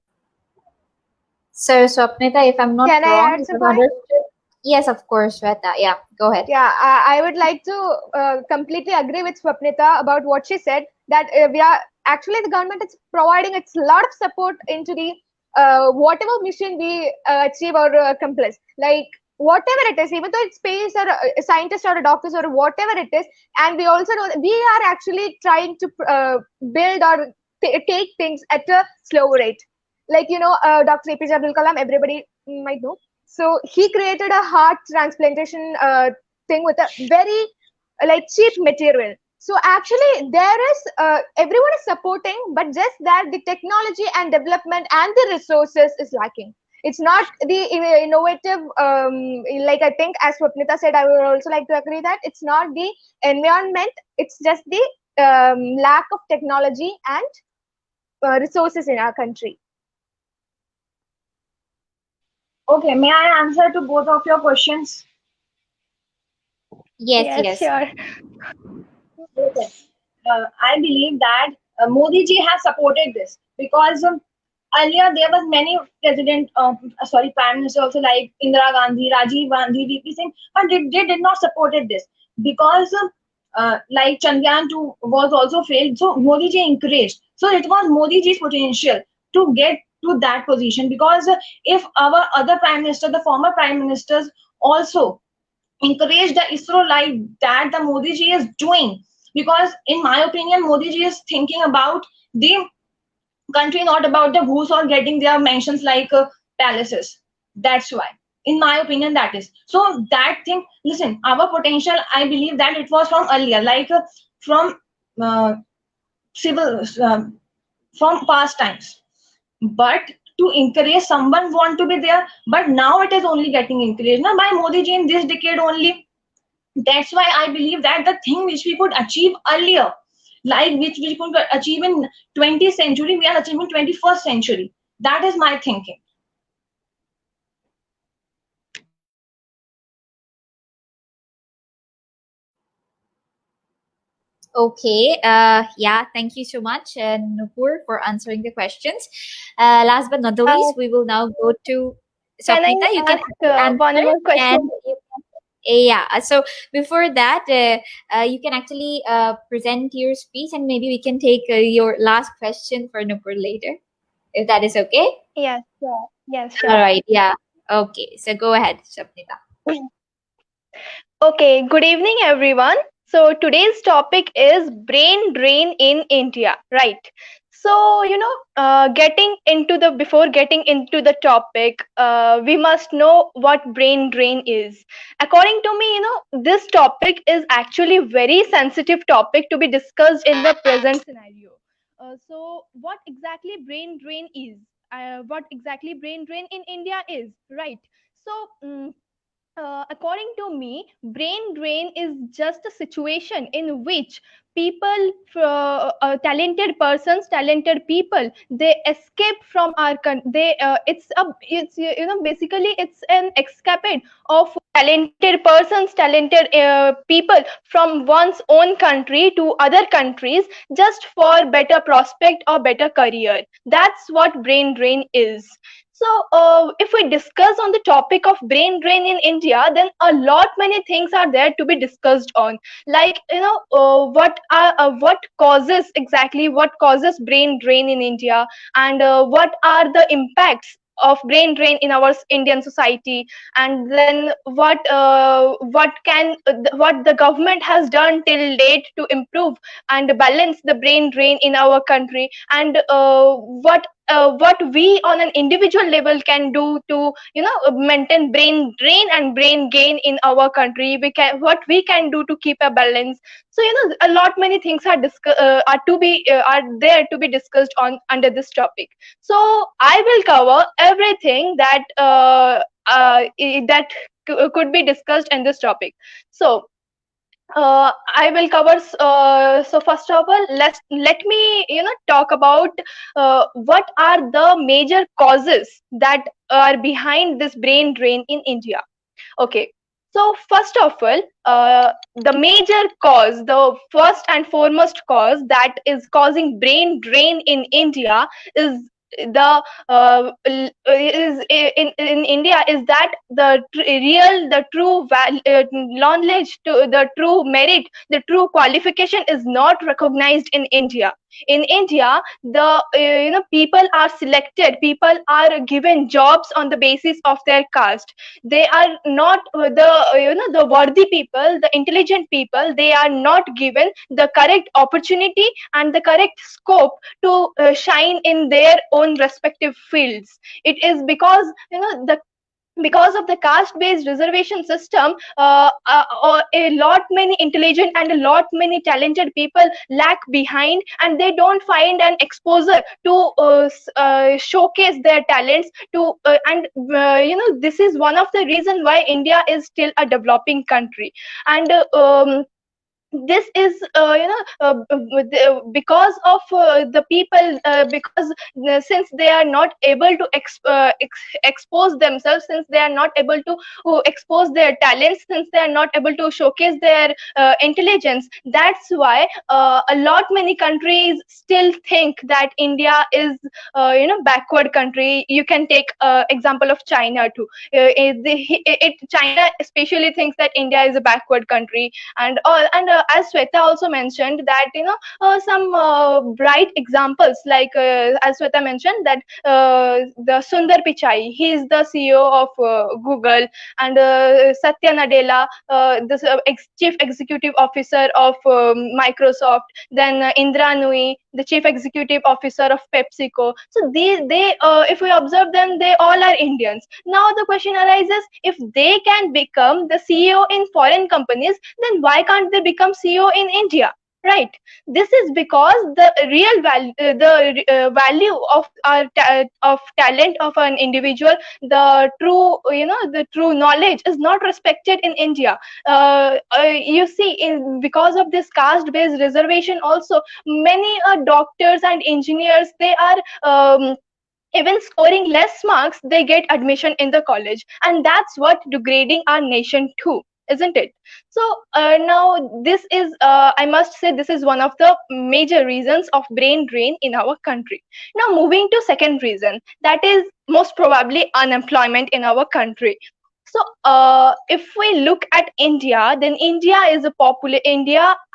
So, Swapnita, if I'm not Can I wrong, add if some I've point? understood. Yes, of course, Shweta. Yeah, go ahead. Yeah, I would like to completely agree with Swapnita about what she said, that we are actually, the government is providing its lot of support into the whatever mission we achieve or accomplish. Like whatever it is, even though it's space or scientists or doctors or whatever it is, and we also know that we are actually trying to build or take things at a slow rate. like Dr. APJ Abdul Kalam, everybody might know. So he created a heart transplantation thing with a very like cheap material. So actually there is everyone is supporting, but just that the technology and development and the resources is lacking. It's not the innovative, like I think as Swapnita said, I would also like to agree that it's not the environment, it's just the lack of technology and resources in our country. Okay, may I answer to both of your questions? Yes. Sure. Okay. I believe that Modi ji has supported this because earlier there was many prime minister also like Indira Gandhi, Rajiv Gandhi, VP Singh, but they did not supported this because like Chandrayaan 2 was also failed. So Modi ji encouraged. So it was Modi ji's potential to get to that position because if our other prime minister, the former prime ministers also encourage the ISRO like that the Modi ji is doing. Because in my opinion, Modi ji is thinking about the country, not about the goose or getting their mentions like palaces. That's why, in my opinion, that is. So that thing, listen, our potential, I believe that it was from earlier, like from uh, civil, from past times. But to encourage someone want to be there, but now it is only getting encouraged now by Modi ji in this decade only. That's why I believe that the thing which we could achieve earlier, like which we could achieve in 20th century, we are achieving 21st century. That is my thinking. Okay. Yeah. Thank you so much, Nupur, for answering the questions. Last but not the least, we will now go to Can I Sapnita. You can ask one answer, more question? and yeah. So before that, you can actually present your speech, and maybe we can take your last question for Nupur later, if that is okay. Yes, sure. Yes, All sure. right. Yeah. Okay. So go ahead, Sapnita. Okay, good evening, everyone. So today's topic is brain drain in India, right? So, before getting into the topic, we must know what brain drain is. According to me, this topic is actually very sensitive topic to be discussed in the present scenario. So, what exactly brain drain is? What exactly brain drain in India is, right? So, according to me, brain drain is just a situation in which talented people, they escape from our country. Basically it's an escapade of talented persons, talented people from one's own country to other countries just for better prospect or better career. That's what brain drain is. So, if we discuss on the topic of brain drain in India, then a lot many things are there to be discussed on. Like what causes brain drain in India, and what are the impacts of brain drain in our Indian society, and then what the government has done till date to improve and balance the brain drain in our country, and what we on an individual level can do to maintain brain drain and brain gain in our country. What we can do to keep a balance. So a lot many things are there to be discussed on under this topic. So I will cover everything that could be discussed in this topic. So I will cover. So first of all, let me talk about what are the major causes that are behind this brain drain in India. Okay. So first of all, the major cause, the first and foremost cause that is causing brain drain in India is in India is that the true knowledge, to the true merit, the true qualification is not recognized in India. In India, people are selected, people are given jobs on the basis of their caste. They are not the worthy people, the intelligent people. They are not given the correct opportunity and the correct scope to shine in their own respective fields. It is because the because of the caste based reservation system, a lot many intelligent and a lot many talented people lag behind, and they don't find an exposure to showcase their talents to and this is one of the reason why India is still a developing country. And this is because of the people, because since they are not able to expose themselves, since they are not able to expose their talents, since they are not able to showcase their intelligence, that's why a lot many countries still think that India is backward country. You can take example of China too. China especially thinks that India is a backward country. And all, and as Sweta also mentioned that some bright examples, like as Sweta mentioned that the Sundar Pichai, he is the CEO of Google, and Satya Nadella, the chief executive officer of Microsoft, then Indra Nui, the chief executive officer of PepsiCo. So they if we observe them, they all are Indians. Now the question arises, if they can become the CEO in foreign companies, then why can't they become CEO in India? Right. This is because the real value, value of of talent of an individual, the true the true knowledge is not respected in India. You see, because of this caste based reservation also, many doctors and engineers, they are even scoring less marks, they get admission in the college, and that's what degrading our nation too, isn't it? So now this is I must say, this is one of the major reasons of brain drain in our country. Now moving to second reason, that is most probably unemployment in our country. So if we look at India, then India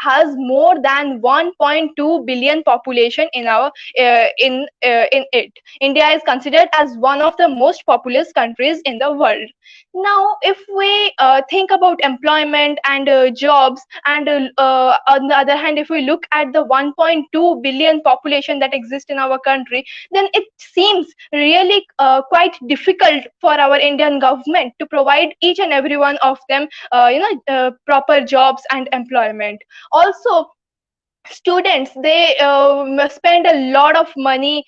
has more than 1.2 billion population in our in it. India is considered as one of the most populous countries in the world. Now, if we think about employment and jobs, and on the other hand, if we look at the 1.2 billion population that exists in our country, then it seems really quite difficult for our Indian government to provide each and every one of them proper jobs and employment. Also, students, they spend a lot of money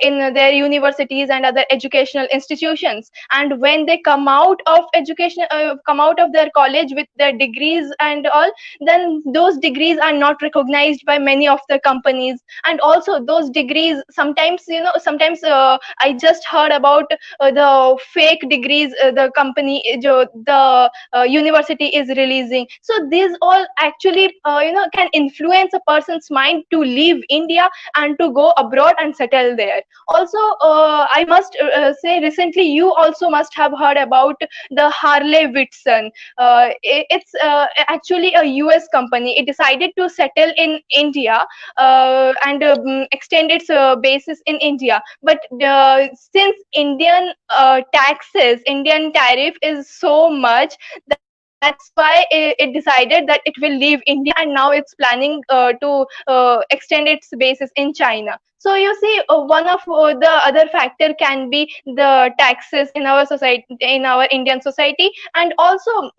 in their universities and other educational institutions, and when they come out of education, come out of their college with their degrees and all, then those degrees are not recognized by many of the companies. And also those degrees, sometimes I just heard about the fake degrees the company the university is releasing. So these all actually can influence a person's mind to leave India and to go abroad and settle there. Also, I must say, recently you also must have heard about the Harley Whitson. It's actually a US company. It decided to settle in India and extend its bases in India. But since Indian tariff is so much, that's why it decided that it will leave India, and now it's planning to extend its bases in China. So you see, one of the other factor can be the taxes in our society, in our Indian society, and also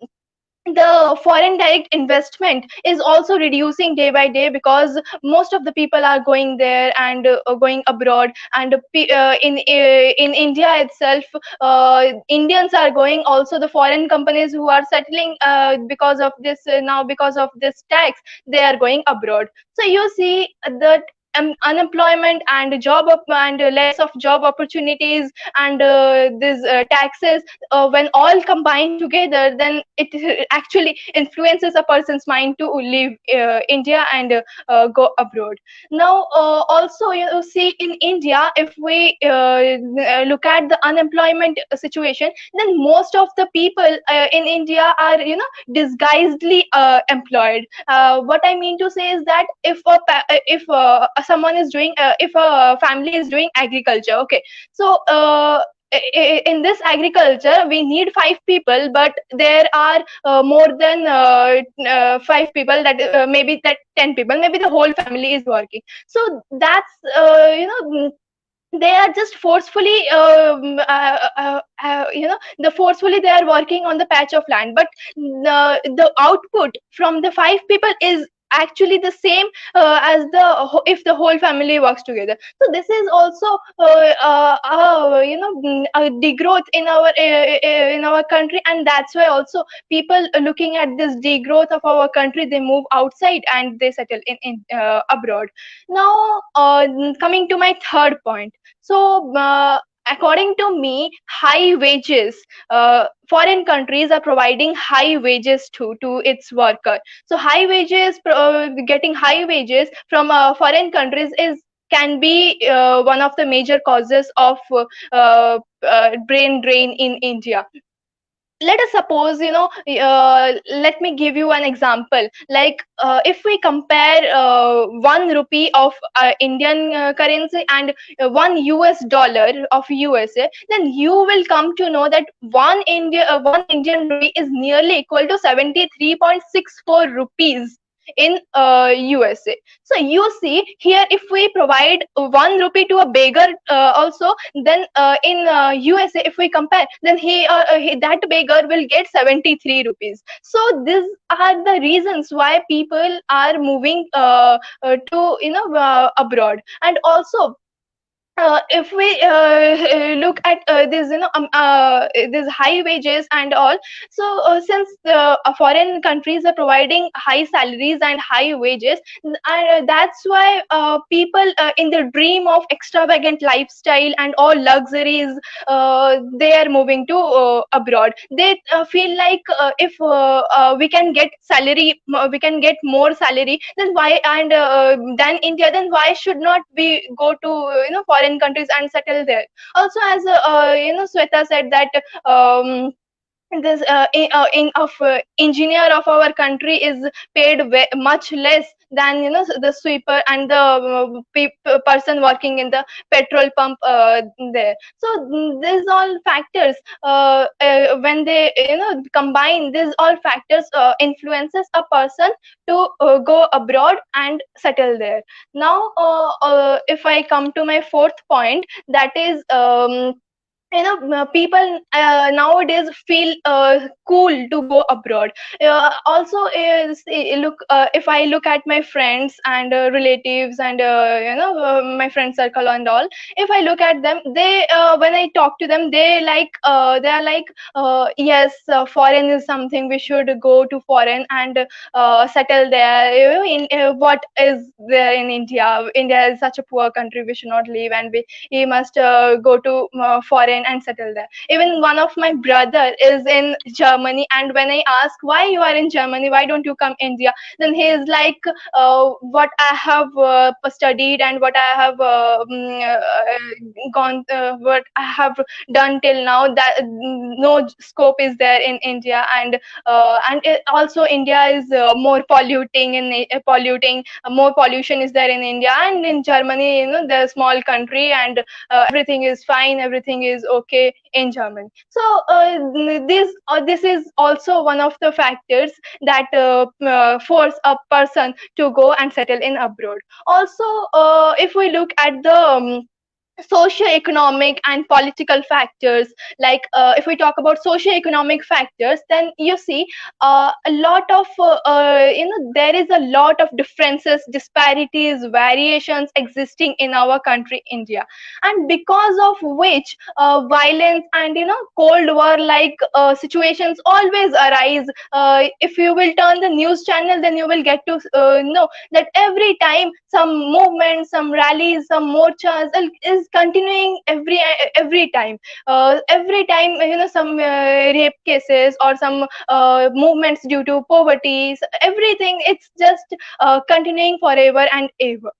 the foreign direct investment is also reducing day by day, because most of the people are going there and going abroad. And in India itself, Indians are going, also the foreign companies who are settling because of this now because of this tax, they are going abroad. So you see that unemployment and and less of job opportunities, and these taxes, when all combined together, then it actually influences a person's mind to leave India and go abroad. Now also, you see, in India, if we look at the unemployment situation, then most of the people in India are disguisedly employed. What I mean to say is that if a someone is doing if a family is doing agriculture, okay, so in this agriculture we need 5 people, but there are more than 5 people, that maybe that 10 people, maybe the whole family is working. So that's they are just forcefully the forcefully they are working on the patch of land, but the output from the 5 people is actually the same as if the whole family works together. So this is also a degrowth in our country, and that's why also people looking at this degrowth of our country, they move outside and they settle in abroad. Now coming to my third point. So according to me, high wages, foreign countries are providing high wages to its worker. So high wages, getting high wages from foreign countries is can be one of the major causes of brain drain in India. Let us suppose, let me give you an example. Like if we compare 1 rupee of Indian currency and $1 of USA, then you will come to know that one Indian rupee is nearly equal to 73.64 rupees in USA. So you see here, if we provide 1 rupee to a beggar also, then in USA, if we compare, then that beggar will get 73 rupees. So these are the reasons why people are moving to abroad. And also if we look at this high wages and all, so since the foreign countries are providing high salaries and high wages, that's why people in the dream of extravagant lifestyle and all luxuries, they are moving to abroad. They feel like if we can get salary, we can get more salary, then why, and than India, then why should not we go to foreign countries and settle there? Also, as Sweta said that this engineer of our country is paid much less than the sweeper and the person working in the petrol pump there. So these all factors, when they combine, these all factors influences a person to go abroad and settle there. Now if I come to my fourth point, that is people nowadays feel cool to go abroad. Also look, if I look at my friends and relatives and my friend circle and all, if I look at them, they when I talk to them, they are like, yes, foreign is something, we should go to foreign and settle there. In what is there in India is such a poor country, we should not leave, and we must go to foreign and settle there. Even one of my brother is in Germany, and when I ask why you are in Germany, why don't you come India, then he is like, what I have studied and what I have what I have done till now, that no scope is there in India, and also India is more polluting more pollution is there in India, and in Germany, the small country, and everything is fine, everything is okay in Germany. So this is also one of the factors that force a person to go and settle in abroad. Also, if we look at the socio-economic and political factors, like if we talk about socio-economic factors, then you see a lot of there is a lot of differences, disparities, variations existing in our country India, and because of which violence and cold war like situations always arise. If you will turn the news channel, then you will get to know that every time some movement, some rallies, some morchas is continuing every time. Every time some rape cases or some movements due to poverty, everything, it's just continuing forever and ever.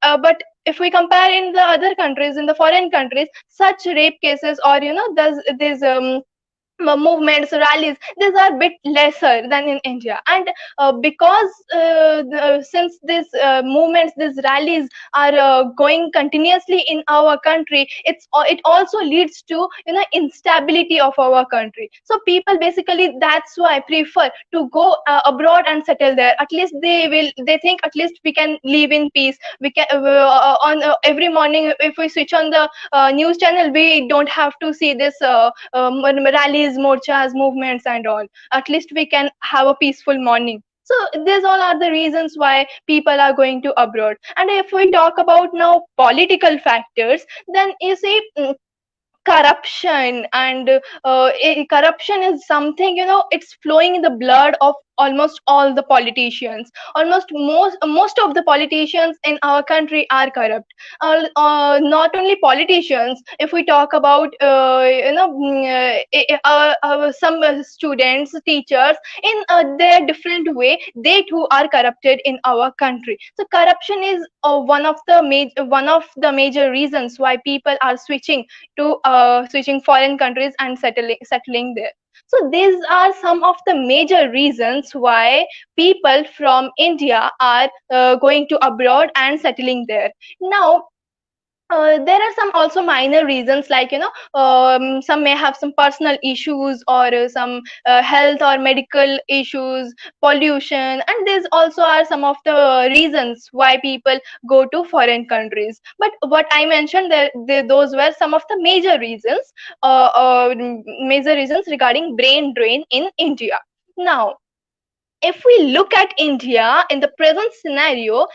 But if we compare in the other countries, in the foreign countries, such rape cases or there's movements, rallies, these are bit lesser than in India. And because since these movements, these rallies are going continuously in our country, it also leads to instability of our country. So people basically, that's why prefer to go abroad and settle there. At least they think at least we can live in peace. We can on every morning if we switch on the news channel, we don't have to see this rallies, morchas, movements, and all. At least we can have a peaceful morning. So these all are the reasons why people are going to abroad. And if we talk about now political factors, then you see, corruption. And corruption is something, it's flowing in the blood of almost all the politicians. Almost most of the politicians in our country are corrupt. Not only politicians, if we talk about some students, teachers, in their different way, they too are corrupted in our country. So corruption is one of the major reasons why people are switching foreign countries and settling there. So these are some of the major reasons why people from India are going to abroad and settling there. Now, there are some also minor reasons, like some may have some personal issues, or some health or medical issues, pollution, and these also are some of the reasons why people go to foreign countries. But what I mentioned there, those were some of the major reasons regarding brain drain in India. Now, if we look at India in the present scenario,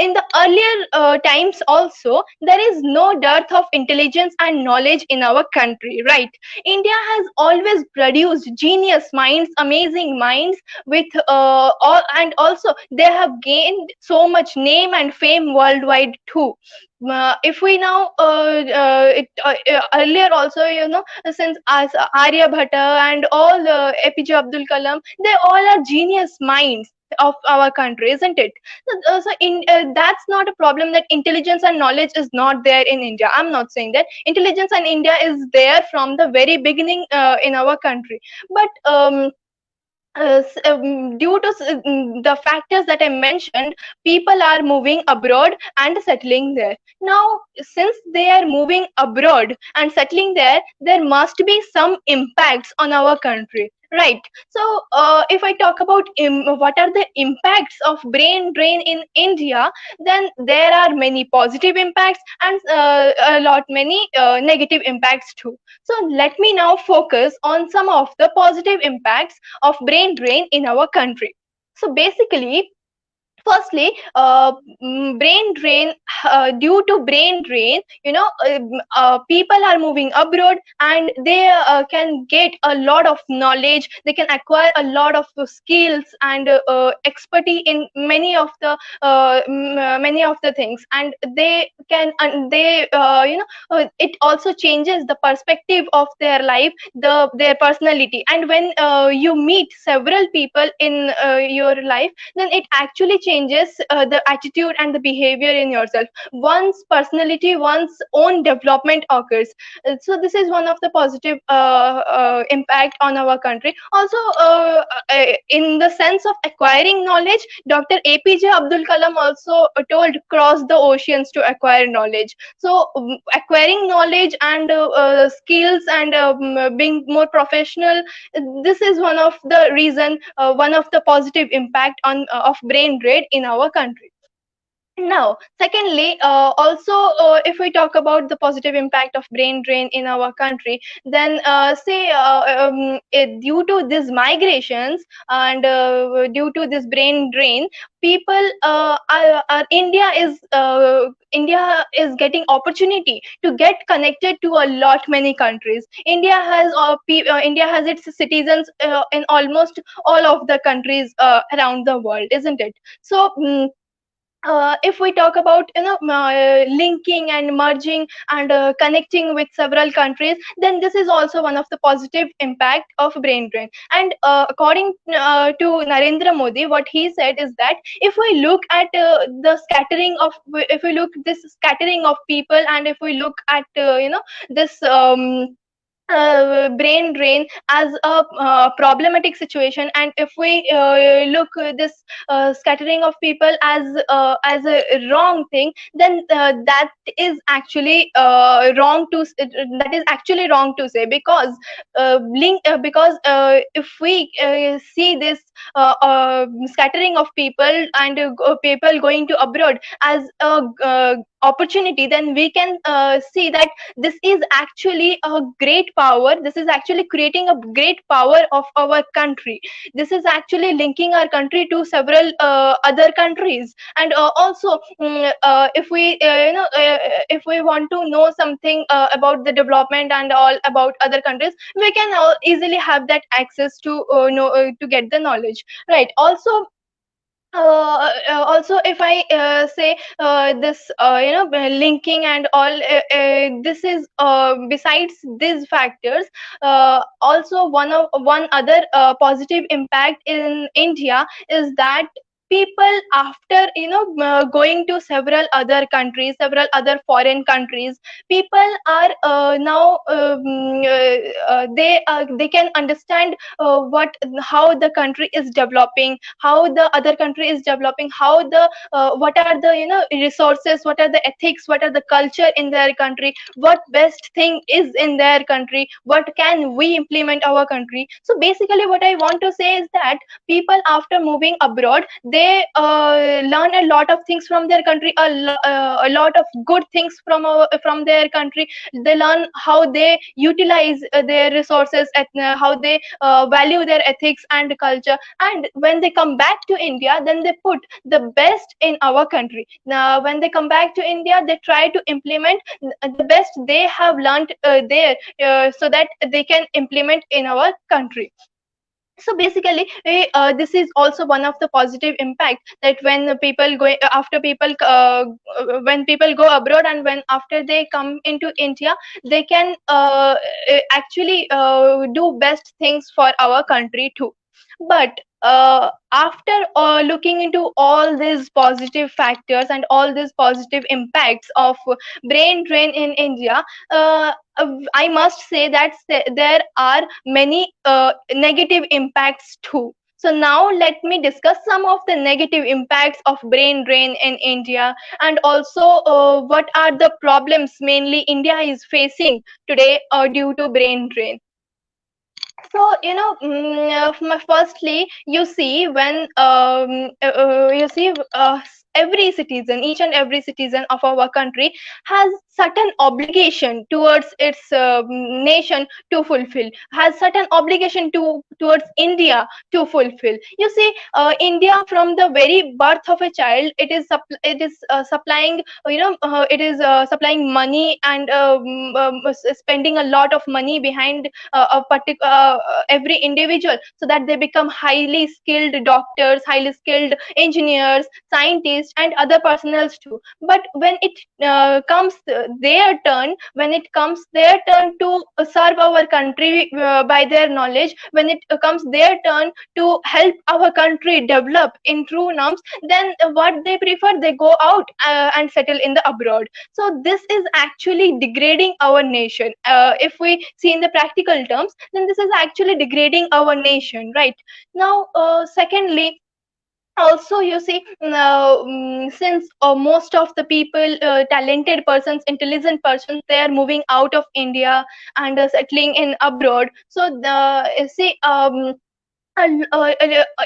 in the earlier times also, there is no dearth of intelligence and knowledge in our country, right? India has always produced genius minds, amazing minds, with and also they have gained so much name and fame worldwide too. If we now earlier also, since as Aryabhatta and all APJ Abdul Kalam, they all are genius minds of our country, isn't it? That's not a problem that intelligence and knowledge is not there in India. I'm not saying that intelligence in India is there from the very beginning in our country. But due to the factors that I mentioned, people are moving abroad and settling there. Now, since they are moving abroad and settling there, there must be some impacts on our country. Right. So, if I talk about what are the impacts of brain drain in India, then there are many positive impacts and a lot many negative impacts too. So, let me now focus on some of the positive impacts of brain drain in our country. So basically, firstly, brain drain, due to brain drain, people are moving abroad, and they can get a lot of knowledge, they can acquire a lot of skills and expertise in many of the things, and they can, and they it also changes the perspective of their life, their personality. And when you meet several people in your life, then it actually changes the attitude and the behavior in yourself. One's personality, one's own development occurs. So this is one of the positive impact on our country. Also, in the sense of acquiring knowledge, Dr. APJ Abdul Kalam also told, cross the oceans to acquire knowledge. So acquiring knowledge and skills and being more professional, this is one of the reason, one of the positive impact on of brain drain in our country. Now, secondly, also, if we talk about the positive impact of brain drain in our country, then due to these migrations and due to this brain drain, people India is getting opportunity to get connected to a lot many countries. India has its citizens in almost all of the countries around the world, isn't it? So. If we talk about linking and merging and connecting with several countries, then this is also one of the positive impact of brain drain. And according to Narendra Modi, what he said is that if we look at if we look this scattering of people, and if we look at this brain drain as a problematic situation, and if we look this scattering of people as a wrong thing, then that is actually that is actually wrong to say, because if we see this scattering of people and people going to abroad as a opportunity, then we can see that this is actually a great power. This is actually creating a great power of our country. This is actually linking our country to several other countries. And also, if we if we want to know something about the development and all about other countries, we can easily have that access to know to get the knowledge, right? Also, if I say this linking and all, this is besides these factors, also one other positive impact in India is that people, after going to several other countries, several other foreign countries, people are now they can understand how the country is developing, how the other country is developing, how the what are the resources, what are the ethics, what are the culture in their country, what best thing is in their country, what can we implement our country. So basically what I want to say is that people, after moving abroad, they learn a lot of things from their country, a lot of good things from their country. They learn how they utilize their resources, how they value their ethics and culture, and when they come back to India, then they put the best in our country. Now when they come back to India, they try to implement the best they have learned there, so that they can implement in our country. So basically this is also one of the positive impact, that when people go after people when people go abroad, and when after they come into India, they can actually do best things for our country too. But after looking into all these positive factors and all these positive impacts of brain drain in India, I must say that there are many negative impacts too. So now let me discuss some of the negative impacts of brain drain in India, and also what are the problems mainly India is facing today due to brain drain. So firstly, you see, when every citizen, each and every citizen of our country has certain obligation towards its nation to fulfill, has certain obligation towards India to fulfill. You see, India, from the very birth of a child, it is supplying it is supplying money, and spending a lot of money behind a particular every individual, so that they become highly skilled doctors, highly skilled engineers, scientists, and other personals too. But when it comes their turn, when it comes their turn to serve our country by their knowledge, when it comes their turn to help our country develop in true norms, then what they prefer, they go out and settle in the abroad. So this is actually degrading our nation. If we see in the practical terms, then this is actually degrading our nation, right? Now secondly, also, you see, since most of the people, talented persons, intelligent persons, they are moving out of India and settling in abroad. So see,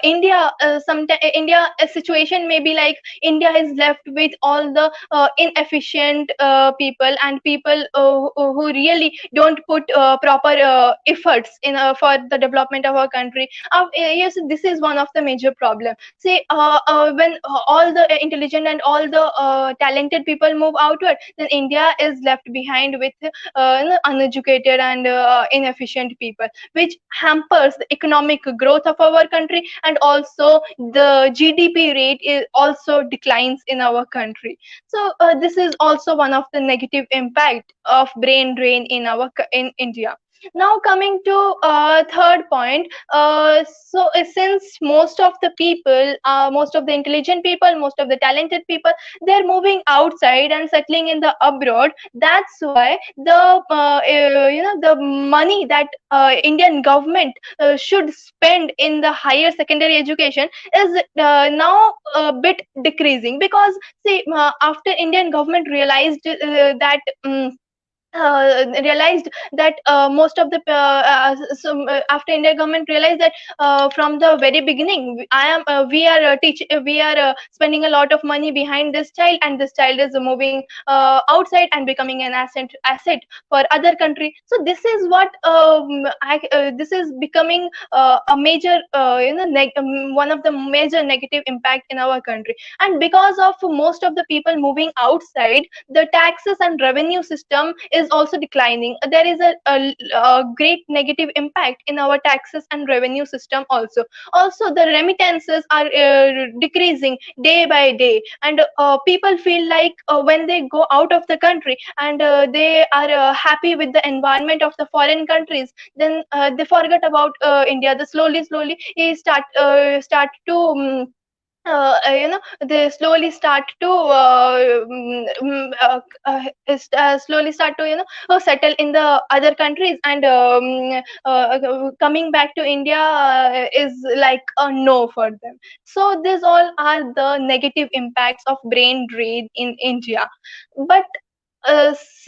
India, sometimes India, a situation may be like India is left with all the inefficient people, and people who really don't put proper efforts in for the development of our country. Yes, this is one of the major problem. See, when all the intelligent and all the talented people move outward, then India is left behind with uneducated and inefficient people, which hampers the economic growth of our country, and also the GDP rate is also declines in our country. So this is also one of the negative impact of brain drain in India. Now coming to third point, since most of the intelligent people, most of the talented people, they're moving outside and settling in the abroad. That's why the money that Indian government should spend in the higher secondary education is now a bit decreasing, because see, after Indian government realized that most of the after Indian government realized that from the very beginning, we are spending a lot of money behind this child, and this child is moving outside and becoming an asset for other country. So this is what this is becoming a major one of the major negative impact in our country. And because of most of the people moving outside, the taxes and revenue system is also declining. There is a great negative impact in our taxes and revenue system also. Also, the remittances are decreasing day by day, and people feel like when they go out of the country and they are happy with the environment of the foreign countries, then they forget about India. The slowly start to they slowly start to slowly start to settle in the other countries, and coming back to India is like a no for them. So these all are the negative impacts of brain drain in India. But if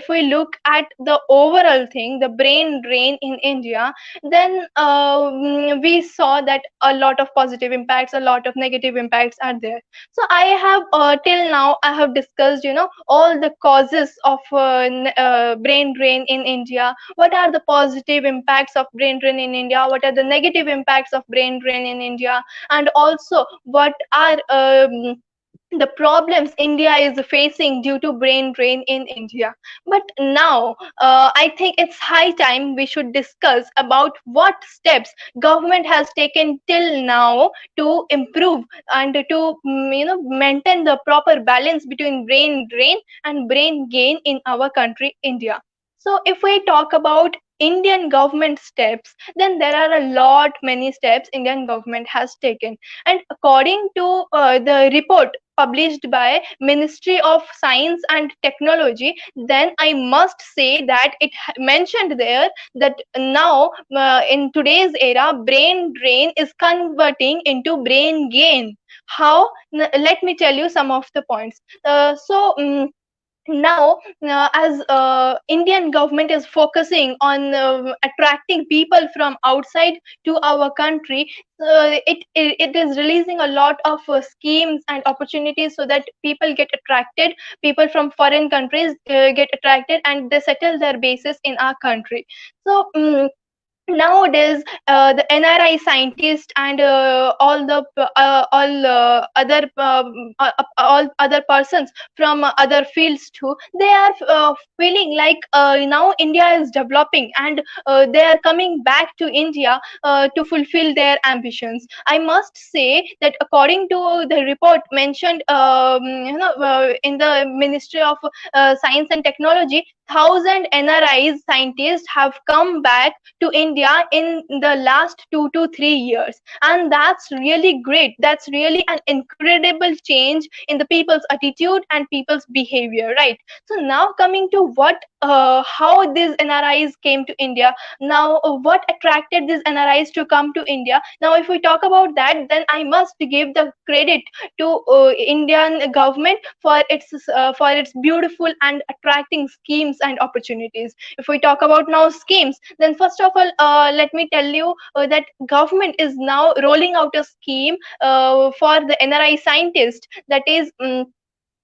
we look at the overall thing, the brain drain in India, then we saw that a lot of positive impacts, a lot of negative impacts are there. So I have till now I have discussed all the causes of brain drain in India. What are the positive impacts of brain drain in India? What are the negative impacts of brain drain in India? And also, what are the problems India is facing due to brain drain in India. But now, I think it's high time we should discuss about what steps government has taken till now to improve and to maintain the proper balance between brain drain and brain gain in our country, India. So if we talk about Indian government steps, then there are a lot many steps Indian government has taken. And according to the report published by Ministry of Science and Technology, then I must say that it mentioned there that now in today's era, brain drain is converting into brain gain. How? Let me tell you some of the points. Now as Indian government is focusing on attracting people from outside to our country, it is releasing a lot of schemes and opportunities so that people get attracted, people from foreign countries get attracted, and they settle their bases in our country. So nowadays the NRI scientists and all other persons from other fields too, they are feeling like now India is developing, and they are coming back to India to fulfill their ambitions. I must say that according to the report mentioned in the Ministry of Science and Technology, 1,000 NRIs scientists have come back to India in the last 2 to 3 years. And that's really great. That's really an incredible change in the people's attitude and people's behavior, right? So now coming to how these NRIs came to India. Now, what attracted these NRIs to come to India? Now, if we talk about that, then I must give the credit to Indian government for its beautiful and attracting schemes and opportunities. If we talk about now schemes, then first of all, let me tell you that government is now rolling out a scheme for the NRI scientist, that is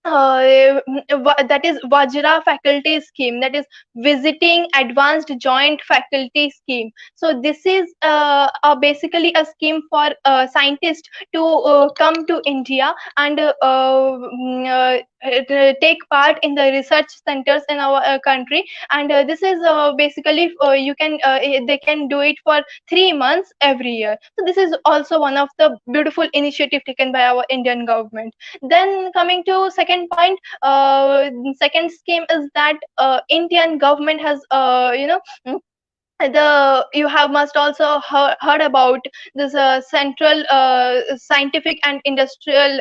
that is Vajra faculty scheme, that is visiting advanced joint faculty scheme. So this is basically a scheme for scientists to come to India and take part in the research centers in our country. And this is basically they can do it for 3 months every year. So this is also one of the beautiful initiative taken by our Indian government. Then coming to second point, second scheme is that Indian government has the you have must also heard about this central scientific and industrial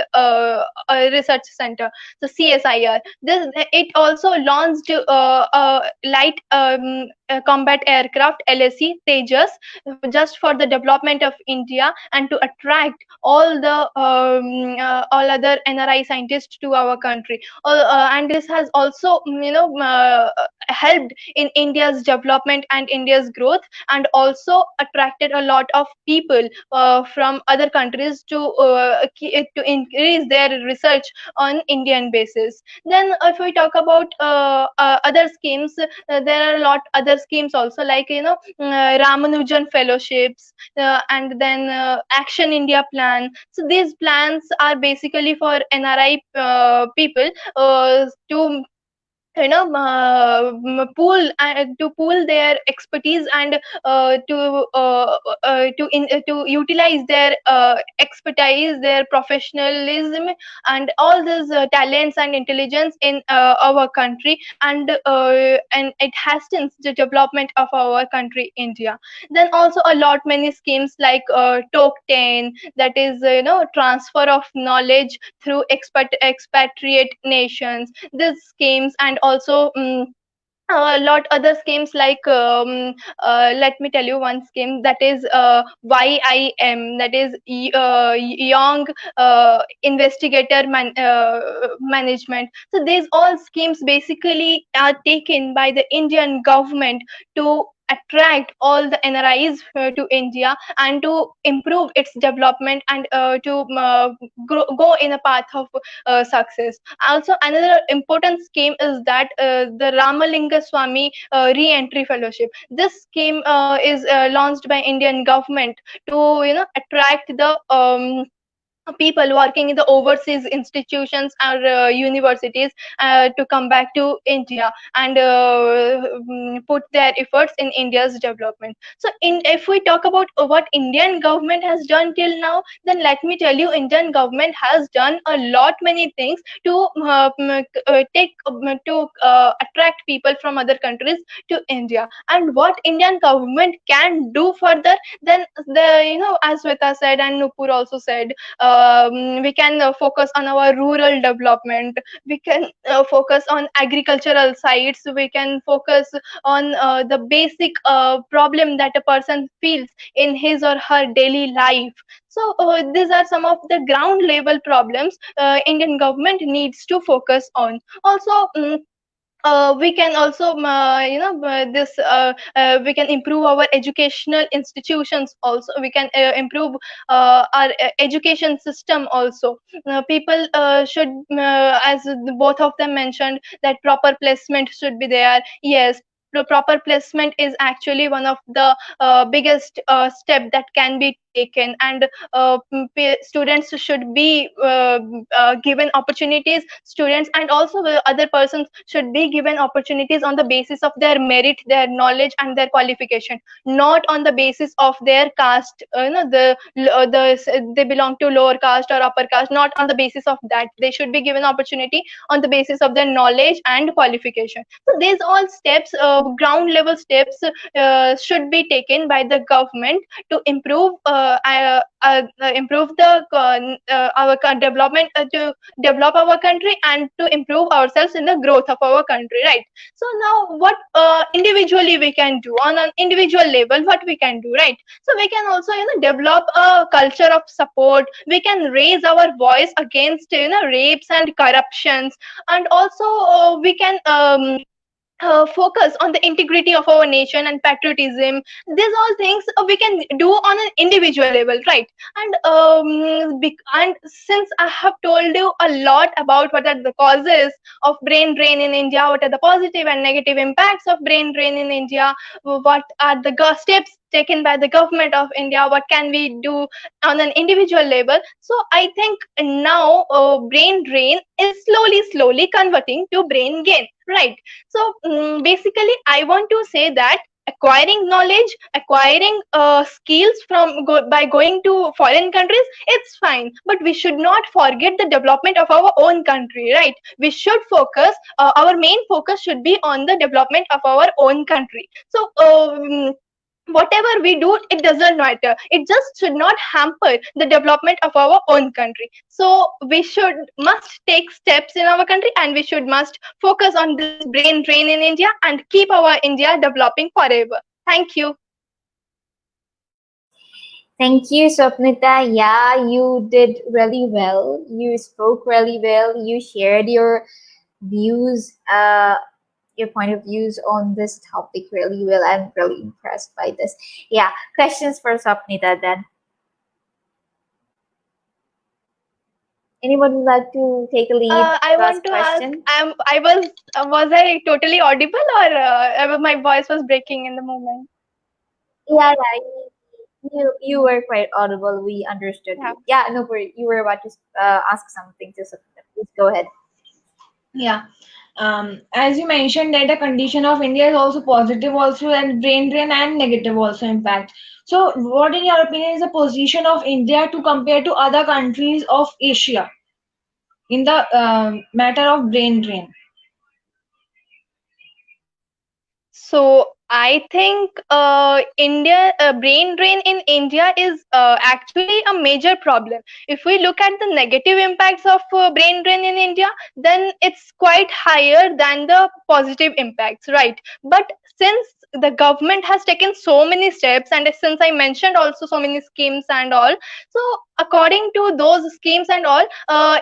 research center, so CSIR. This it also launched light combat aircraft LSC Tejas, just for the development of India and to attract all other NRI scientists to our country. And this has also helped in India's development and India's growth, and also attracted a lot of people from other countries to increase their research on Indian basis. Then if we talk about other schemes, there are a lot other schemes also, like Ramanujan fellowships, and then Action India plan. So these plans are basically for NRI people to to pool their expertise and to utilize their expertise, their professionalism, and all these talents and intelligence in our country, and it hastens the development of our country India. Then also a lot many schemes like Talk 10, that is transfer of knowledge through expatriate nations. These schemes, and also a lot other schemes like let me tell you one scheme, that is YIM, that is Young Investigator Management. So these all schemes basically are taken by the Indian government to attract all the NRIs to India, and to improve its development, and to go in a path of success. Also, another important scheme is that the Ramalinga Swamy re-entry fellowship. This scheme is launched by Indian government to attract the people working in the overseas institutions or universities to come back to India and put their efforts in India's development. So if we talk about what Indian government has done till now, then let me tell you, Indian government has done a lot many things to attract people from other countries to India. And what Indian government can do further, then as Sweta said and Nupur also said, we can focus on our rural development, we can focus on agricultural sites, we can focus on the basic problem that a person feels in his or her daily life. So these are some of the ground level problems Indian government needs to focus on. Also, we can also we can improve our educational institutions also, we can improve our education system also. People should as both of them mentioned, that proper placement should be there. Yes, the proper placement is actually one of the biggest step that can be taken, and students should be given opportunities. Students and also the other persons should be given opportunities on the basis of their merit, their knowledge, and their qualification, not on the basis of their caste. They belong to lower caste or upper caste, not on the basis of that. They should be given opportunity on the basis of their knowledge and qualification. So these all steps, ground level steps, should be taken by the government to improve our development, to develop our country, and to improve ourselves in the growth of our country, right? So now what individually we can do on an individual level, what we can do, right? So we can also develop a culture of support. We can raise our voice against rapes and corruptions, and also we can focus on the integrity of our nation and patriotism. These all things we can do on an individual level, right? And since I have told you a lot about what are the causes of brain drain in India, what are the positive and negative impacts of brain drain in India, what are the steps taken by the government of India, what can we do on an individual level. So I think now brain drain is slowly converting to brain gain, right? So basically I want to say that acquiring knowledge, acquiring skills by going to foreign countries, it's fine, but we should not forget the development of our own country, right? We should focus, our main focus should be on the development of our own country. So whatever we do, it doesn't matter, it just should not hamper the development of our own country. So we should must take steps in our country, and we should must focus on this brain drain in India and keep our India developing forever. Thank you. Thank you, Swapnita. Yeah, you did really well. You spoke really well. You shared your views, your point of views on this topic really well. I'm really impressed by this. Yeah, questions for Swapnita then. Anyone would like to take a lead? I want to question? ask, was I totally audible, or my voice was breaking in the moment? Yeah, you were quite audible. We understood Yeah. you. Yeah, no worry. You were about to ask something to Swapnita. Please go ahead. Yeah. As you mentioned that the condition of India is also positive also, and brain drain and negative also impact. So what in your opinion is the position of India to compare to other countries of Asia in the matter of brain drain? So I think brain drain in India is actually a major problem. If we look at the negative impacts of brain drain in India, then it's quite higher than the positive impacts, right? But since the government has taken so many steps, and since I mentioned also so many schemes and all, so according to those schemes and all,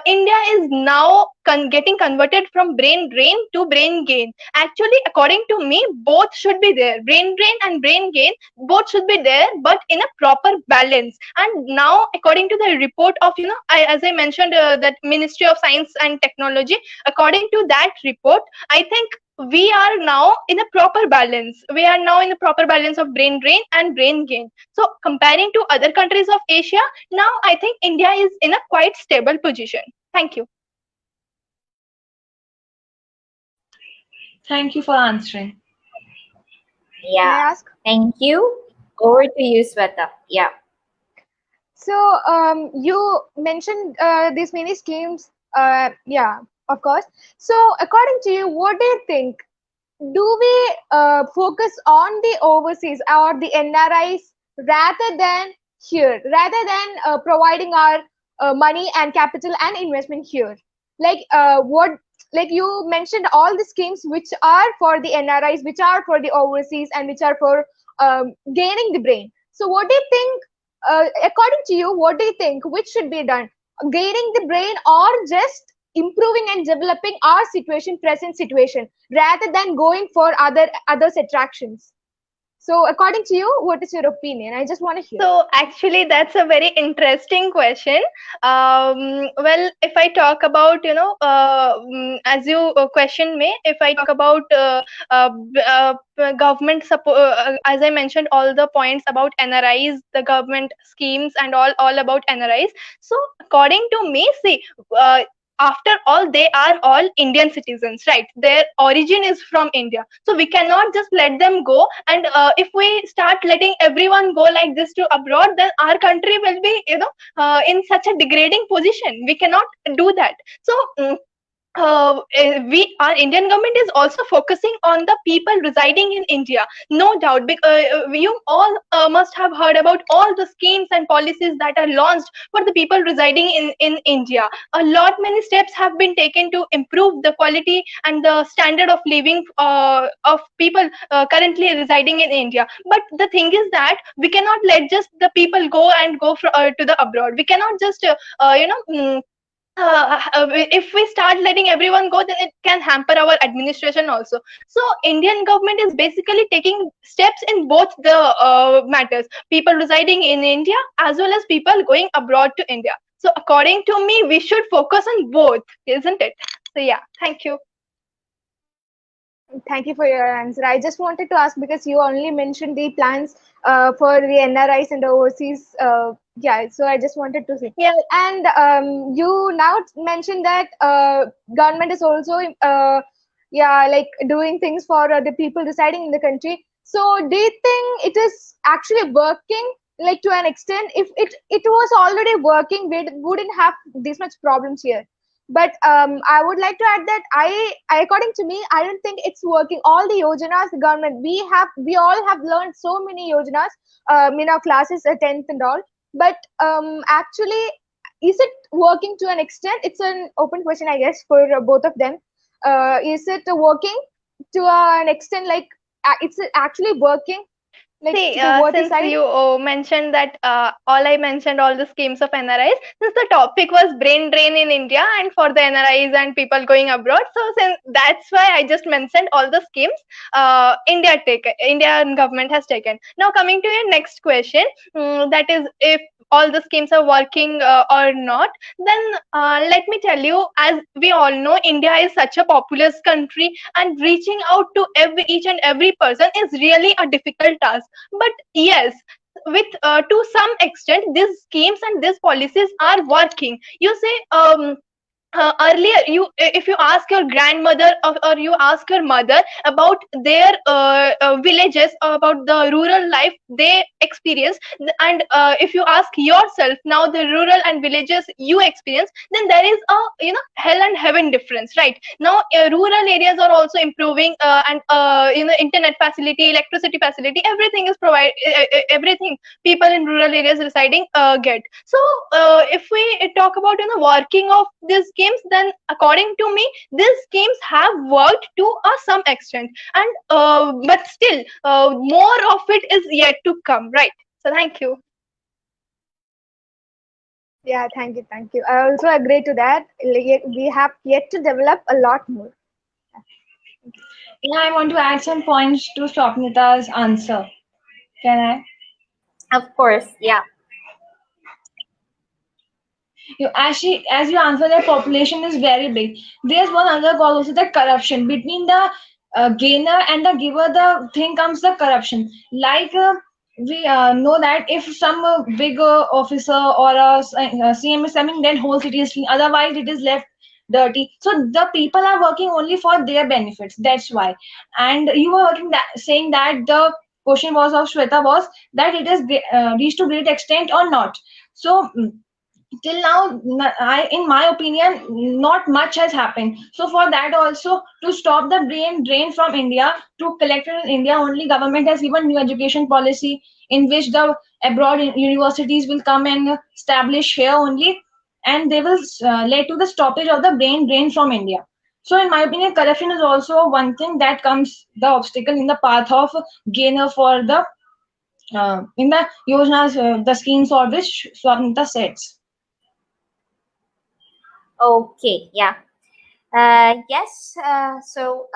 India is now getting converted from brain drain to brain gain. Actually, according to me, both should be there. Brain drain and brain gain, both should be there, but in a proper balance. And now, according to the report of, as I mentioned, that Ministry of Science and Technology, according to that report, I think we are now in a proper balance. We are now in the proper balance of brain drain and brain gain. So comparing to other countries of Asia, now I think India is in a quite stable position. Thank you. Thank you for answering. Yeah. May I ask? Thank you. Over to you, Sweta. Yeah. So you mentioned these many schemes. Yeah, of course. So according to you, what do you think? Do we focus on the overseas or the NRIs rather than here, rather than providing our money and capital and investment here? Like you mentioned all the schemes which are for the NRIs, which are for the overseas, and which are for gaining the brain. So what do you think? According to you, what do you think? Which should be done? Gaining the brain, or just improving and developing our situation, present situation, rather than going for others attractions? So according to you, what is your opinion? I just want to hear. So actually, that's a very interesting question. Well, if I talk about, as you questioned me, if I talk about government support, as I mentioned, all the points about NRIs, the government schemes, and all about NRIs. So according to me, see, after all, they are all Indian citizens, right? Their origin is from India. So we cannot just let them go. And if we start letting everyone go like this to abroad, then our country will be, in such a degrading position. We cannot do that. So our Indian government is also focusing on the people residing in India, no doubt. You all must have heard about all the schemes and policies that are launched for the people residing in India. Many steps have been taken to improve the quality and the standard of living of people currently residing in India. But the thing is that we cannot let just the people go to the abroad. We cannot just if we start letting everyone go, then it can hamper our administration also. So Indian government is basically taking steps in both the matters, people residing in India as well as people going abroad to India. So according to me, we should focus on both, isn't it? So yeah, thank you. Thank you for your answer. I just wanted to ask because you only mentioned the plans for the NRIs and the overseas. Yeah, so I just wanted to see. Yeah, And you now mentioned that government is also, yeah, like doing things for the people residing in the country. So do you think it is actually working? Like to an extent, if it was already working, we wouldn't have this much problems here. But I would like to add that according to me, I don't think it's working. All the yojanas, the government, we all have learned so many yojanas in our classes, 10th and all. But actually, is it working to an extent? It's an open question, I guess, for both of them. Is it working to an extent like it's actually working like see, to both the since side? you mentioned that all I mentioned all the schemes of NRIs, since the topic was brain drain in India and for the NRIs and people going abroad, so since that's why I just mentioned all the schemes Indian government has taken. Now coming to your next question, that is if all the schemes are working or not, then let me tell you, as we all know, India is such a populous country, and reaching out to each and every person is really a difficult task. But yes, with to some extent these schemes and these policies are working. You say earlier, you if you ask your grandmother or you ask your mother about their villages, about the rural life they experience, and if you ask yourself now the rural and villages you experience, then there is a hell and heaven difference, right? Now rural areas are also improving, and internet facility, electricity facility, everything is provide everything people in rural areas residing get. So if we talk about working of these schemes, then according to me these schemes have worked to some extent, and but still more of it is yet to come, right? So thank you. Yeah, thank you, thank you. I also agree to that. Like, we have yet to develop a lot more. Yeah, I want to add some points to Swapnita's answer. Can I? Of course, yeah. As you answer that population is very big. There's one other cause also, that corruption between the gainer and the giver. The thing comes the corruption. Like we know that if some bigger officer or a CM is coming, then whole city is clean. Otherwise, it is left dirty. So the people are working only for their benefits. That's why. And you were working that, saying that the question was of Shweta was that it is reached to great extent or not. So. Till now, in my opinion, not much has happened. So for that also, to stop the brain drain from India to collect it in India, only government has given new education policy in which the abroad universities will come and establish here only, and they will lead to the stoppage of the brain drain from India. So in my opinion, corruption is also one thing that comes the obstacle in the path of gainer for the in the yojanas, the schemes for which Swapnita sets. Okay, yeah. Yes. So,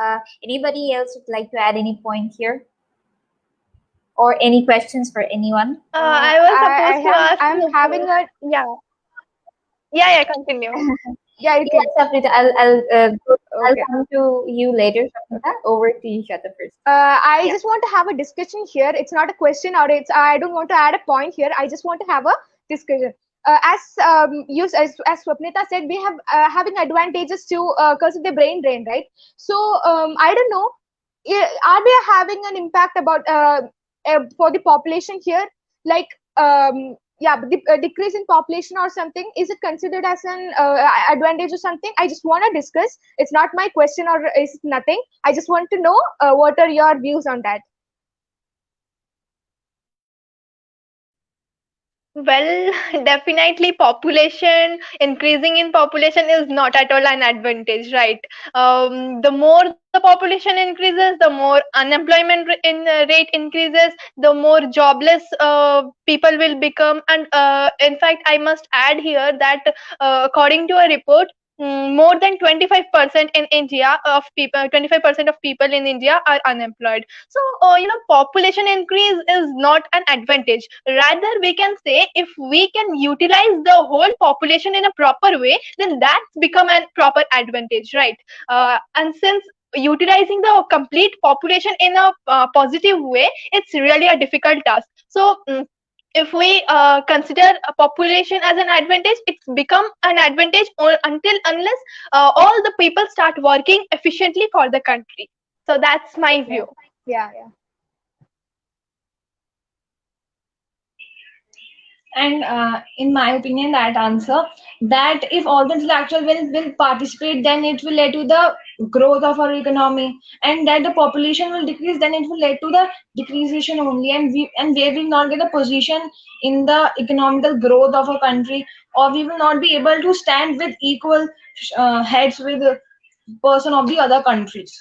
anybody else would like to add any point here, or any questions for anyone? I was supposed to ask I'm having Nupur. a Yeah, continue. yeah, you can. Yes, Sapnita, I'll Okay. come to you later. Sapnita, over to you, Shweta, first. I Yeah. just want to have a discussion here. It's not a question or it's I don't want to add a point here. I just want to have a discussion. As Swapnita said, we have having advantages to because of the brain drain, right? So I don't know, are we having an impact about for the population here? Like yeah, the decrease in population or something, is it considered as an advantage or something? I just want to discuss. It's not my question or is nothing. I just want to know what are your views on that. Well, definitely population increasing in population is not at all an advantage, right? The more the population increases, the more unemployment rate increases, the more jobless people will become. And in fact, I must add here that according to a report, more than 25% in India of people, 25% of people in India are unemployed. So, population increase is not an advantage. Rather, we can say if we can utilize the whole population in a proper way, then that's become a proper advantage, right? And since utilizing the complete population in a positive way, it's really a difficult task. So if we consider a population as an advantage, it's become an advantage until unless all the people start working efficiently for the country. So that's my view. Yeah. And in my opinion, that answer, that if all the intellectual will participate, then it will lead to the growth of our economy, and that the population will decrease, then it will lead to the decreasation only, and we will not get a position in the economical growth of a country, or we will not be able to stand with equal heads with the person of the other countries.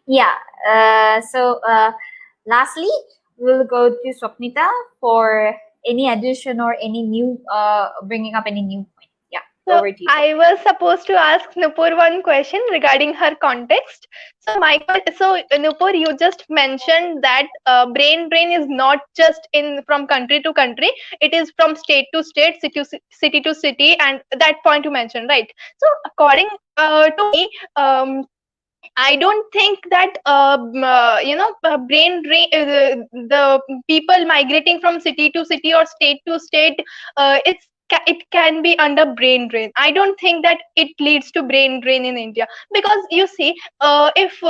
Yeah. Lastly, we'll go to Swapnita for any addition or any new bringing up any new point. Yeah. So Over to you. I was supposed to ask Nupur one question regarding her context. So Nupur, you just mentioned that brain drain is not just in from country to country; it is from state to state, city to city, and that point you mentioned, right? So according to me, I don't think that brain drain, the people migrating from city to city or state to state, it can be under brain drain. I don't think that it leads to brain drain in India, because you see, if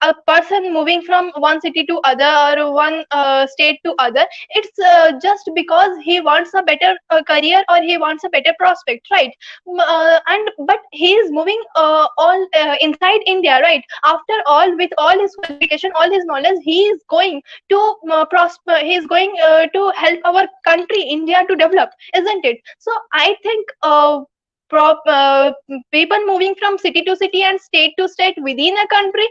a person moving from one city to other or one state to other, it's just because he wants a better career or he wants a better prospect, right? But he is moving all inside India, right? After all, with all his qualification, all his knowledge, he is going to prosper. He is going to help our country, India, to develop, isn't it? So I think people moving from city to city and state to state within a country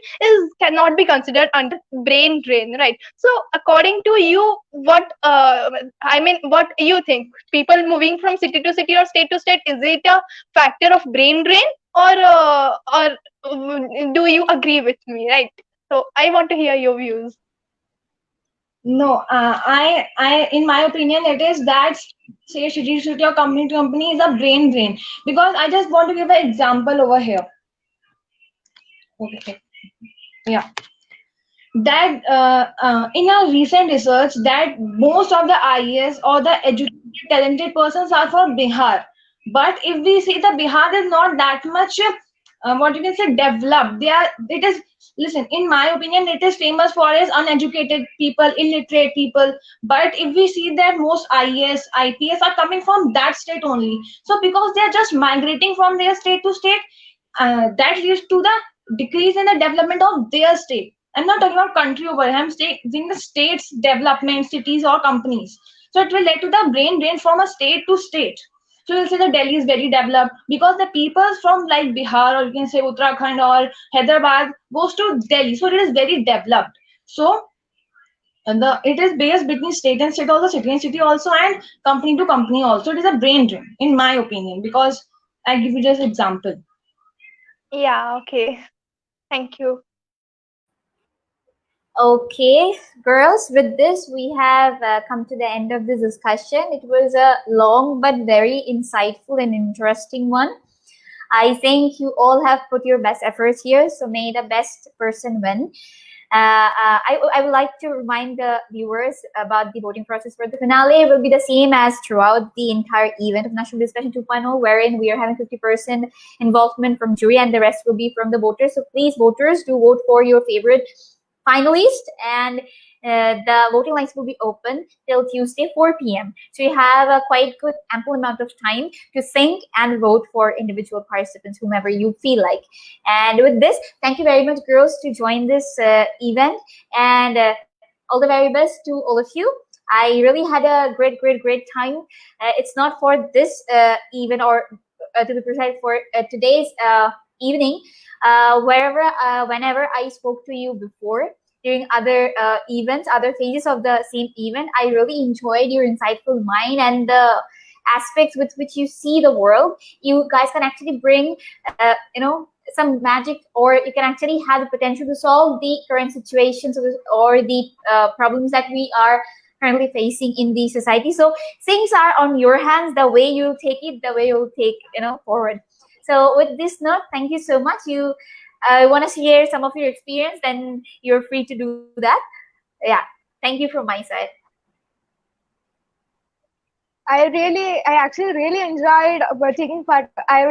cannot be considered under brain drain, right? So according to you, what what you think? People moving from city to city or state to state, is it a factor of brain drain, or do you agree with me, right? So I want to hear your views. No, in my opinion, it is that say city to city or company to company is a brain drain, because I just want to give an example over here. Okay, yeah, that in a recent research, that most of the IAS or the educated, talented persons are from Bihar, but if we see, the Bihar is not that much what you can say developed. It is, listen, in my opinion, it is famous for its uneducated people, illiterate people. But if we see that most IAS, IPS are coming from that state only, so because they are just migrating from their state to state, that leads to the decrease in the development of their state. I'm not talking about country over here, I'm saying the state's development, cities or companies. So it will lead to the brain drain from a state to state. So you'll say that Delhi is very developed because the people from like Bihar, or you can say Uttarakhand or Hyderabad, goes to Delhi. So it is very developed. So it is based between state and state also, city and city also, and company to company also. It is a brain drain, in my opinion, because I give you just example. Yeah, okay. Thank you. Okay, girls, with this, we have come to the end of this discussion. It was a long but very insightful and interesting one. I think you all have put your best efforts here, so may the best person win. I would like to remind the viewers about the voting process for the finale. It will be the same as throughout the entire event of National Discussion 2.0, wherein we are having 50% involvement from jury and the rest will be from the voters. So please, voters, do vote for your favorite finalist, and the voting lines will be open till Tuesday 4 p.m. So you have a quite good ample amount of time to think and vote for individual participants, whomever you feel like. And with this, thank you very much, girls, to join this event, and all the very best to all of you. I really had a great time. It's not for this event, or to be precise, for today's evening. Whenever I spoke to you before during other events, other phases of the same event, I really enjoyed your insightful mind and the aspects with which you see the world. You guys can actually bring, some magic, or you can actually have the potential to solve the current situations or the problems that we are currently facing in the society. So things are on your hands. The way you take it, the way you'll take forward. So with this note, thank you so much. You want to share some of your experience, then you're free to do that. Yeah, thank you from my side. I actually really enjoyed taking part. I would